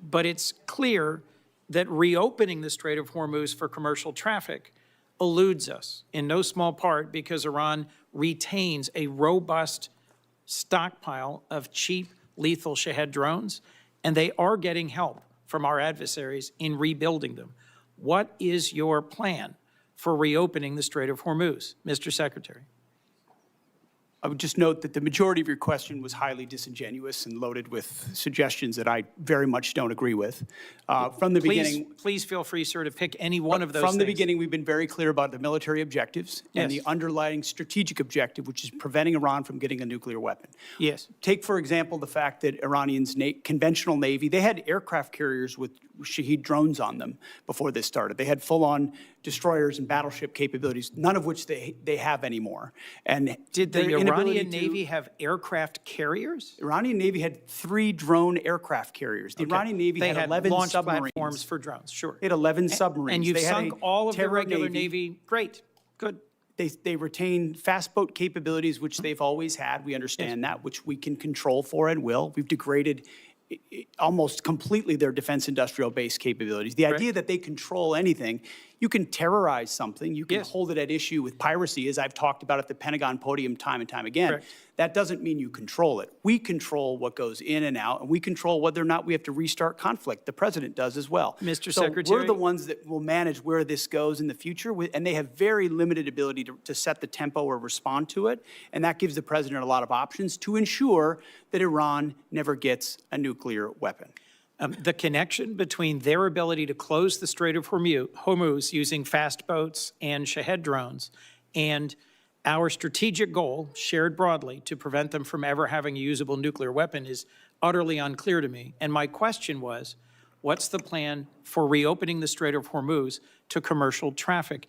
But it's clear that reopening the Strait of Hormuz for commercial traffic eludes us, in no small part because Iran retains a robust stockpile of cheap, lethal Shahed drones, and they are getting help from our adversaries in rebuilding them. What is your plan for reopening the Strait of Hormuz, Mr. Secretary? I would just note that the majority of your question was highly disingenuous and loaded with suggestions that I very much don't agree with. From the beginning, Please feel free, sir, to pick any one of those from the things. beginning, we've been very clear about the military objectives and Yes. the underlying strategic objective, which is preventing Iran from getting a nuclear weapon. Yes. Take, for example, the fact that Iranians' conventional Navy, they had aircraft carriers with Shahed drones on them before this started. They had full-on destroyers and battleship capabilities, none of which they have anymore. And Did the their inability Iranian to- Navy have aircraft carriers? Iranian Navy had 3 drone aircraft carriers. The Iranian Navy They had had 11 launch submarines. platforms for drones, sure. They had 11 submarines. And you've They had sunk a all of the terror regular Navy. Great, good. They retain fast boat capabilities, which they've always had. We understand that, which we can control for and will. We've degraded almost completely their defense industrial base capabilities. The idea that they control anything, you can terrorize something, you can hold it at issue with piracy, as I've talked about at the Pentagon podium time and time again. Correct. That doesn't mean you control it. We control what goes in and out, and we control whether or not we have to restart conflict. The president does as well. Mr. So Secretary. we're the ones that will manage where this goes in the future, and they have very limited ability to set the tempo or respond to it, and that gives the president a lot of options to ensure that Iran never gets a nuclear weapon. The connection between their ability to close the Strait of Hormuz using fast boats and Shahed drones and our strategic goal, shared broadly, to prevent them from ever having a usable nuclear weapon is utterly unclear to me. And my question was, what's the plan for reopening the Strait of Hormuz to commercial traffic,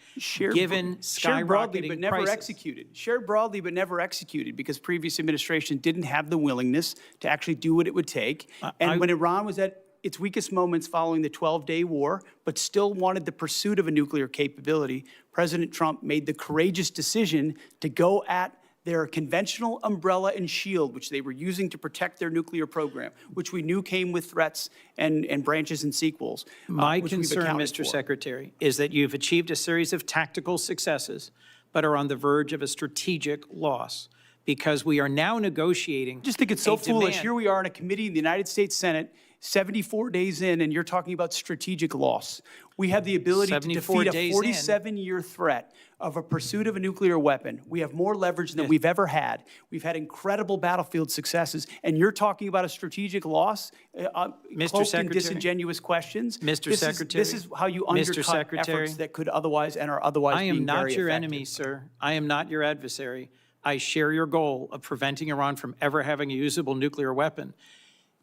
given Shared broadly, skyrocketing but never prices? executed. Shared broadly, but never executed, because previous administration didn't have the willingness to actually do what it would take. And when Iran was at its weakest moments following the 12-day war, but still wanted the pursuit of a nuclear capability, President Trump made the courageous decision to go at their conventional umbrella and shield, which they were using to protect their nuclear program, which we knew came with threats and branches and sequels. My which we've concern, accounted Mr. for. Secretary, is that you've achieved a series of tactical successes, but are on the verge of a strategic loss, because we are now negotiating. I just think it's so a foolish. demand- Here we are in a committee in the United States Senate, 74 days in, and you're talking about strategic loss. We have the ability to 74 defeat a days in. 47-year threat of a pursuit of a nuclear weapon. We have more leverage than we've ever had. We've had incredible battlefield successes, and you're talking about a strategic loss, Mr. cloaked in Secretary. disingenuous questions. Mr. Secretary. This is how you Mr. undercut Secretary. efforts that could otherwise and are otherwise I being am not very your effective. enemy, sir. I am not your adversary. I share your goal of preventing Iran from ever having a usable nuclear weapon.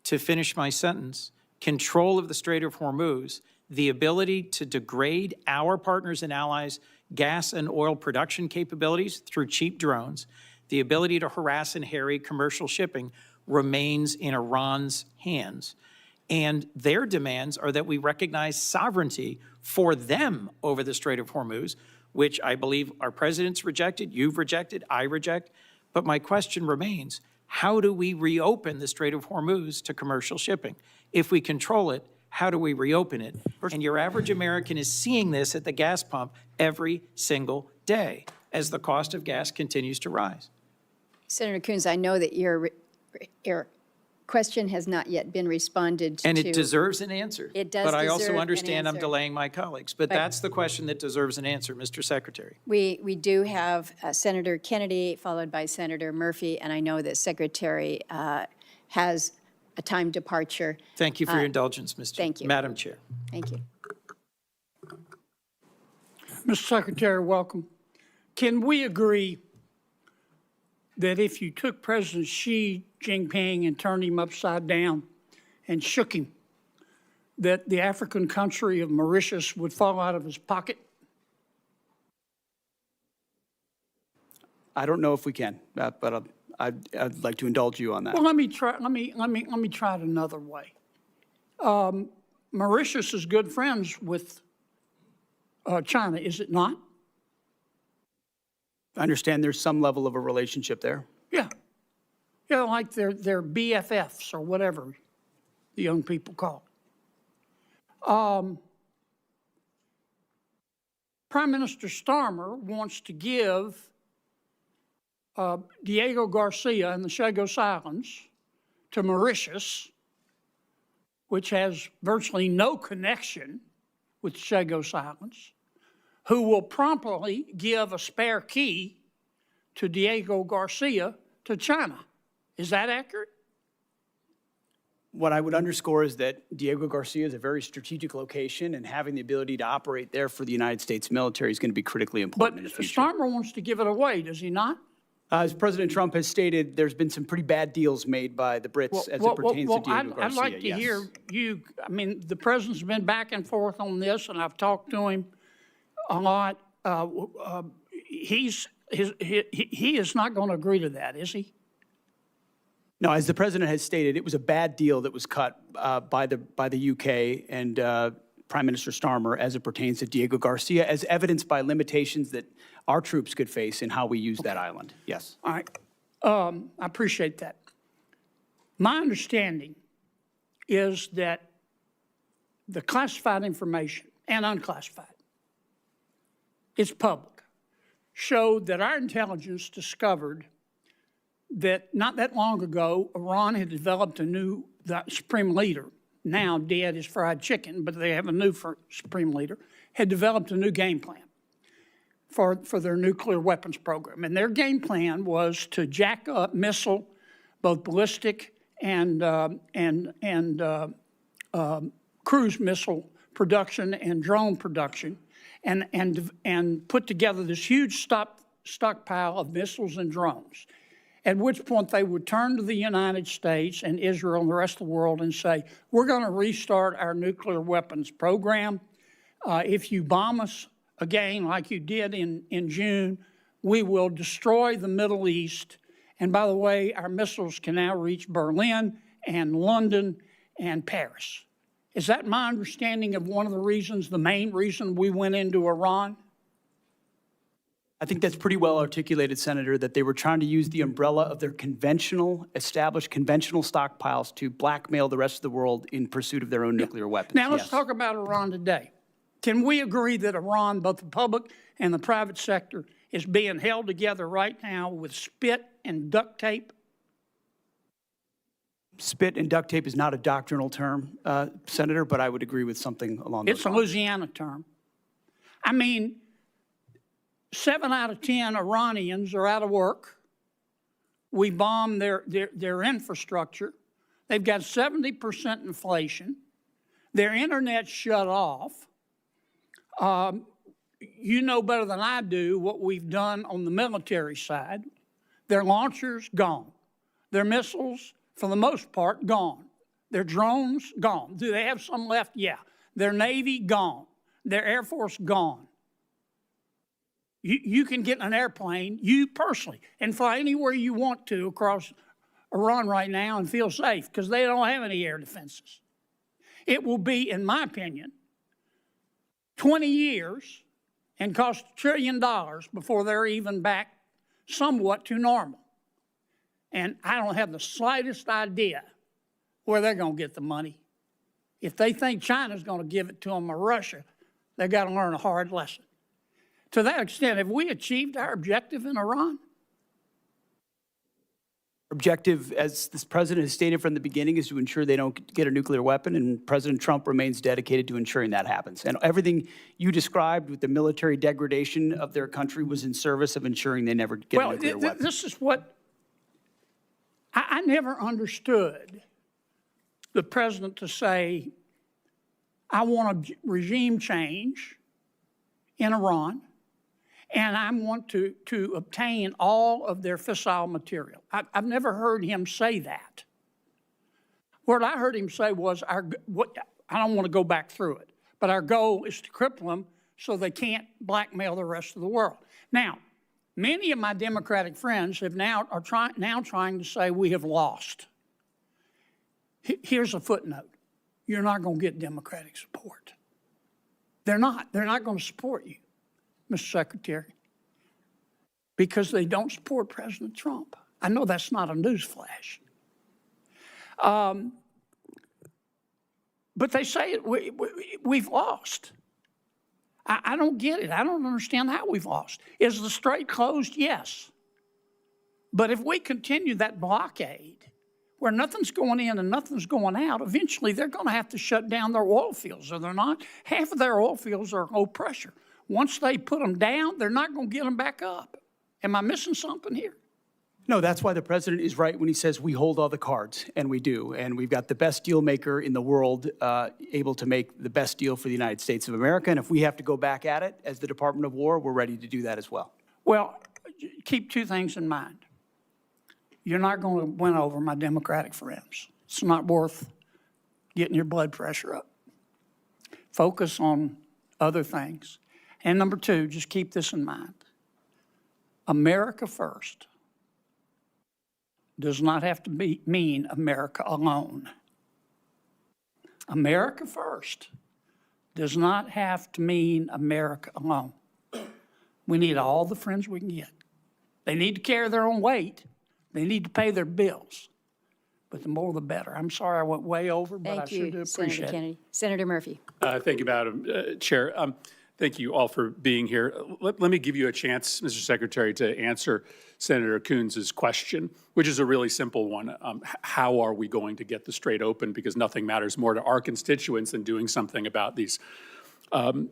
To finish my sentence, control of the Strait of Hormuz, the ability to degrade our partners and allies' gas and oil production capabilities through cheap drones, the ability to harass and harry commercial shipping remains in Iran's hands. And their demands are that we recognize sovereignty for them over the Strait of Hormuz, which I believe our president's rejected, you've rejected, I reject. But my question remains, how do we reopen the Strait of Hormuz to commercial shipping? If we control it, how do we reopen it? And your average American is seeing this at the gas pump every single day as the cost of gas continues to rise. Senator Coons, I know that your question has not yet been responded to. And it deserves an answer. It does But I also deserve an understand I'm answer. delaying my colleagues. But But- that's the question that deserves an answer, Mr. Secretary. We do have Senator Kennedy, followed by Senator Murphy, and I know that Secretary has a time departure. Thank you for your indulgence, thank you. Madam Chair. Thank you. Mr. Secretary, welcome. Can we agree that if you took President Xi Jinping and turned him upside down and shook him, that the African country of Mauritius would fall out of his pocket? I don't know if we can, but I'd like to indulge you on that. Well, let me try it another way. Mauritius is good friends with China, is it not? I understand there's some level of a relationship there. Yeah. Yeah, like they're BFFs or whatever the young people call it. Prime Minister Starmer wants to give Diego Garcia and the Chagos Islands to Mauritius, which has virtually no connection with the Chagos Islands, who will promptly give a spare key to Diego Garcia to China. Is that accurate? What I would underscore is that Diego Garcia is a very strategic location, and having the ability to operate there for the United States military is going to be critically important in the But future. Starmer wants to give it away, does he not? As President Trump has stated, there's been some pretty bad deals made by the Brits as it pertains to Diego Garcia. I'd like to yes. hear you, I mean, the president's been back and forth on this, and I've talked to him a lot. He is not going to agree to that, is he? No, as the president has stated, it was a bad deal that was cut by the UK and Prime Minister Starmer as it pertains to Diego Garcia, as evidenced by limitations that our troops could face in how we use that island. Yes. All right. I appreciate that. My understanding is that the classified information and unclassified, it's public, showed that our intelligence discovered that not that long ago, Iran had developed a new supreme leader, now dead as fried chicken, but they have a new supreme leader, had developed a new game plan for their nuclear weapons program. And their game plan was to jack up missile, both ballistic and cruise missile production and drone production, and put together this huge stockpile of missiles and drones. At which point they would turn to the United States and Israel and the rest of the world and say, we're going to restart our nuclear weapons program. If you bomb us again, like you did in June, we will destroy the Middle East. And by the way, our missiles can now reach Berlin and London and Paris. Is that my understanding of one of the reasons, the main reason we went into Iran? I think that's pretty well articulated, Senator, that they were trying to use the umbrella of their established conventional stockpiles to blackmail the rest of the world in pursuit of their own nuclear weapons. Now let's talk about Iran today. Can we agree that Iran, both the public and the private sector, is being held together right now with spit and duct tape? Spit and duct tape is not a doctrinal term, Senator, but I would agree with something along those lines. It's a Louisiana term. I mean, 7 out of 10 Iranians are out of work. We bomb their infrastructure. They've got 70% inflation. Their internet's shut off. You know better than I do what we've done on the military side. Their launchers, gone. Their missiles, for the most part, gone. Their drones, gone. Do they have some left? Yeah. Their Navy, gone. Their Air Force, gone. You can get in an airplane, you personally, and fly anywhere you want to across Iran right now and feel safe because they don't have any air defenses. It will be, in my opinion, 20 years and cost $1 trillion before they're even back somewhat to normal. And I don't have the slightest idea where they're going to get the money. If they think China's going to give it to them or Russia, they've got to learn a hard lesson. To that extent, have we achieved our objective in Iran? Objective, as this president has stated from the beginning, is to ensure they don't get a nuclear weapon, and President Trump remains dedicated to ensuring that happens. And everything you described with the military degradation of their country was in service of ensuring they never get a nuclear weapon. This is what I never understood the president to say, I want a regime change in Iran, and I want to obtain all of their fissile material. I've never heard him say that. What I heard him say was, I don't want to go back through it, but our goal is to cripple them so they can't blackmail the rest of the world. Now, many of my Democratic friends are now trying to say we have lost. Here's a footnote. You're not going to get Democratic support. They're not. They're not going to support you, Mr. Secretary, because they don't support President Trump. I know that's not a newsflash. But they say we've lost. I don't get it. I don't understand how we've lost. Is the strait closed? Yes. But if we continue that blockade where nothing's going in and nothing's going out, eventually they're going to have to shut down their oil fields, are they not? Half of their oil fields are low pressure. Once they put them down, they're not going to get them back up. Am I missing something here? No, that's why the president is right when he says we hold all the cards, and we do. And we've got the best deal maker in the world able to make the best deal for the United States of America. And if we have to go back at it as the Department of War, we're ready to do that as well. Well, keep two things in mind. You're not going to win over my Democratic friends. It's not worth getting your blood pressure up. Focus on other things. And number two, just keep this in mind. America first does not have to mean America alone. America first does not have to mean America alone. We need all the friends we can get. They need to carry their own weight. They need to pay their bills. But the more the better. I'm sorry I went way over, but I sure do appreciate Senator it. Kennedy. Senator Murphy. Thank you, Madam Chair. Thank you all for being here. Let me give you a chance, Mr. Secretary, to answer Senator Coons' question, which is a really simple one. How are we going to get the strait open? Because nothing matters more to our constituents than doing something about these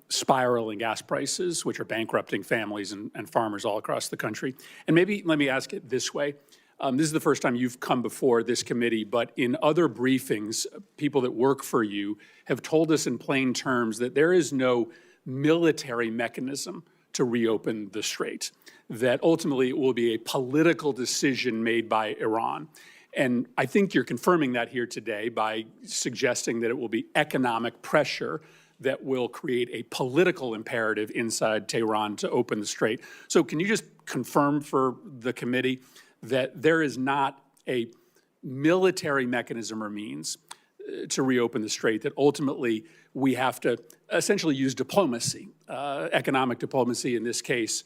spiraling gas prices, which are bankrupting families and farmers all across the country. And maybe let me ask it this way. This is the first time you've come before this committee, but in other briefings, people that work for you have told us in plain terms that there is no military mechanism to reopen the strait, that ultimately it will be a political decision made by Iran. And I think you're confirming that here today by suggesting that it will be economic pressure that will create a political imperative inside Tehran to open the strait. So can you just confirm for the committee that there is not a military mechanism or means to reopen the strait, that ultimately we have to essentially use diplomacy, economic diplomacy in this case,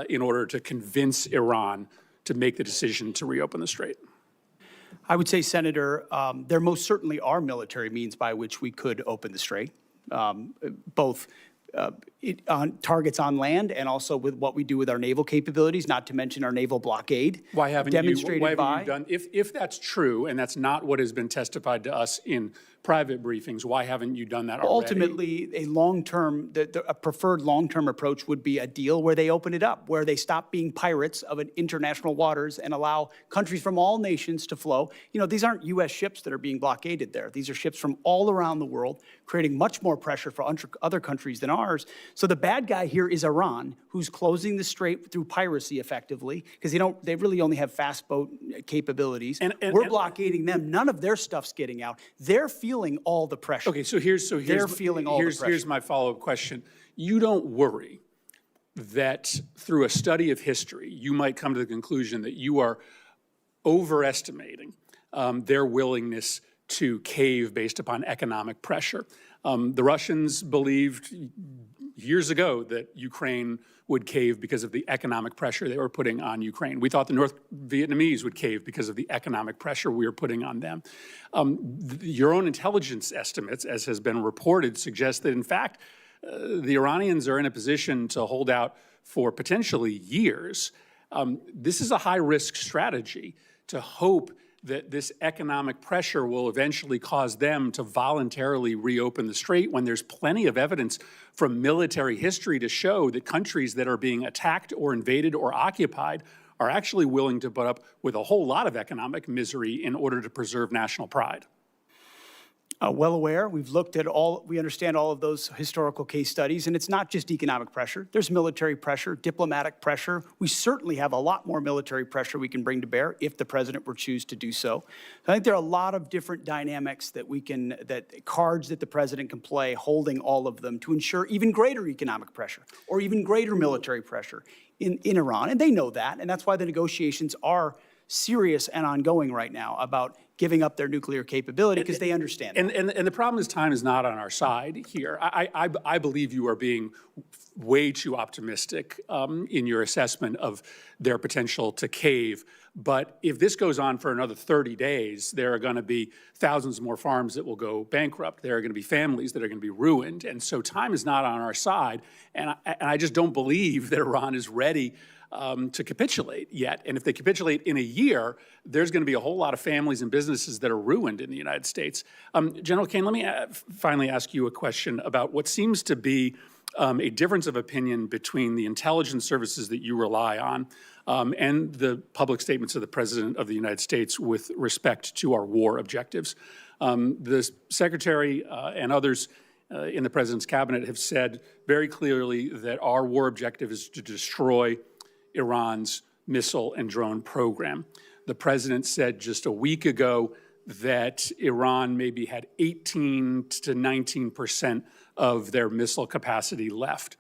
in order to convince Iran to make the decision to reopen the strait? I would say, Senator, there most certainly are military means by which we could open the strait, both on targets on land and also with what we do with our naval capabilities, not to mention our naval blockade. Why haven't demonstrated you by done, if that's true, and that's not what has been testified to us in private briefings, why haven't you done that already? Ultimately, a long-term, a preferred long-term approach would be a deal where they open it up, where they stop being pirates of international waters and allow countries from all nations to flow. You know, these aren't U.S. ships that are being blockaded there. These are ships from all around the world, creating much more pressure for other countries than ours. So the bad guy here is Iran, who's closing the strait through piracy effectively, because they really only have fast boat capabilities. We're blockading them. None of their stuff's getting out. They're feeling all the pressure. Okay, so here's my follow-up question. You don't worry that through a study of history, you might come to the conclusion that you are overestimating their willingness to cave based upon economic pressure. The Russians believed years ago that Ukraine would cave because of the economic pressure they were putting on Ukraine. We thought the North Vietnamese would cave because of the economic pressure we were putting on them. Your own intelligence estimates, as has been reported, suggest that, in fact, the Iranians are in a position to hold out for potentially years. This is a high-risk strategy to hope that this economic pressure will eventually cause them to voluntarily reopen the strait when there's plenty of evidence from military history to show that countries that are being attacked or invaded or occupied are actually willing to put up with a whole lot of economic misery in order to preserve national pride. Well aware. We've looked at we understand all of those historical case studies, and it's not just economic pressure. There's military pressure, diplomatic pressure. We certainly have a lot more military pressure we can bring to bear if the president were to choose to do so. I think there are a lot of different dynamics cards that the president can play, holding all of them to ensure even greater economic pressure or even greater military pressure in Iran. And they know that, and that's why the negotiations are serious and ongoing right now about giving up their nuclear capability, because they understand. And the problem is time is not on our side here. I believe you are being way too optimistic in your assessment of their potential to cave. But if this goes on for another 30 days, there are going to be thousands more farms that will go bankrupt. There are going to be families that are going to be ruined. And so time is not on our side. And I just don't believe that Iran is ready to capitulate yet. And if they capitulate in a year, there's going to be a whole lot of families and businesses that are ruined in the United States. General Caine, let me finally ask you a question about what seems to be a difference of opinion between the intelligence services that you rely on and the public statements of the President of the United States with respect to our war objectives. The Secretary and others in the President's cabinet have said very clearly that our war objective is to destroy Iran's missile and drone program. The President said just a week ago that Iran maybe had 18 to 19% of their missile capacity left.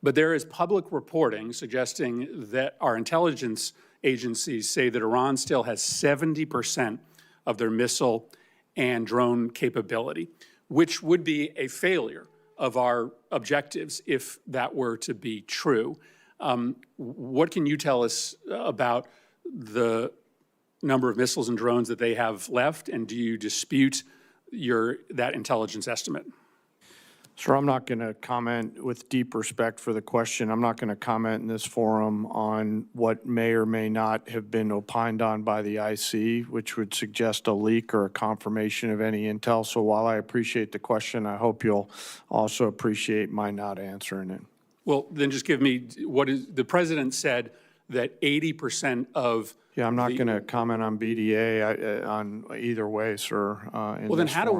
But there is public reporting suggesting that our intelligence agencies say that Iran still has 70% of their missile and drone capability, which would be a failure of our objectives if that were to be true. What can you tell us about the number of missiles and drones that they have left, and do you dispute that intelligence estimate? Sir, I'm not going to comment, with deep respect for the question, I'm not going to comment in this forum on what may or may not have been opined on by the IC, which would suggest a leak or a confirmation of any intel. So while I appreciate the question, I hope you'll also appreciate my not answering it. Well, then just give me the President said that 80% of Yeah, I'm not going to comment on BDA on either way, sir. Well, then how do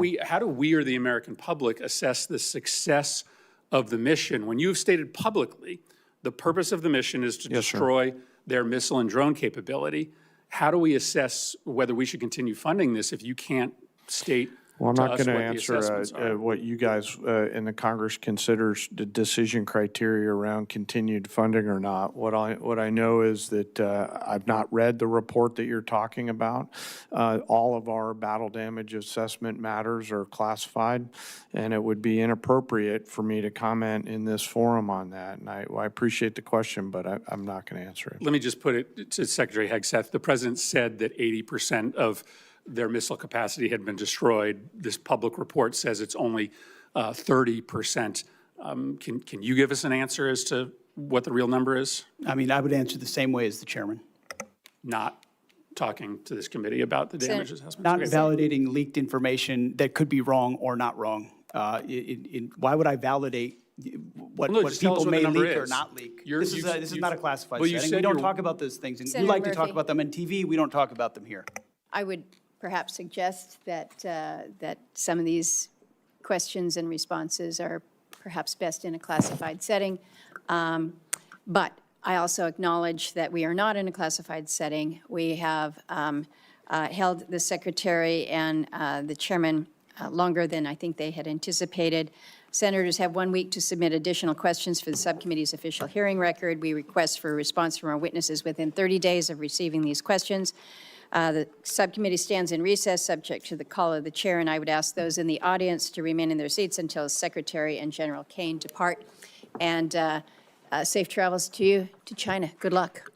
we or the American public assess the success of the mission when you've stated publicly the purpose of the mission is to destroy their missile and drone capability? How do we assess whether we should continue funding this if you can't state Well, I'm to not us going to what the answer assessments are? what you guys in the Congress considers the decision criteria around continued funding or not. What I know is that I've not read the report that you're talking about. All of our battle damage assessment matters are classified, and it would be inappropriate for me to comment in this forum on that. And I appreciate the question, but I'm not going to answer it. Let me just put it to Secretary Hegseth. The President said that 80% of their missile capacity had been destroyed. This public report says it's only 30%. Can you give us an answer as to what the real number is? I mean, I would answer the same way as the chairman. Not talking to this committee about the damage assessment? Not validating leaked information that could be wrong or not wrong. Why would I validate what people may leak or not leak? This is not a classified setting. We don't talk about those things. And you like to talk about them on TV. We don't talk about them here. I would perhaps suggest that, that some of these questions and responses are perhaps best in a classified setting. But I also acknowledge that we are not in a classified setting. We have held the Secretary and the Chairman longer than I think they had anticipated. Senators have 1 week to submit additional questions for the subcommittee's official hearing record. We request for a response from our witnesses within 30 days of receiving these questions. The subcommittee stands in recess, subject to the call of the chair, and I would ask those in the audience to remain in their seats until Secretary and General Caine depart. And safe travels to you to China. Good luck.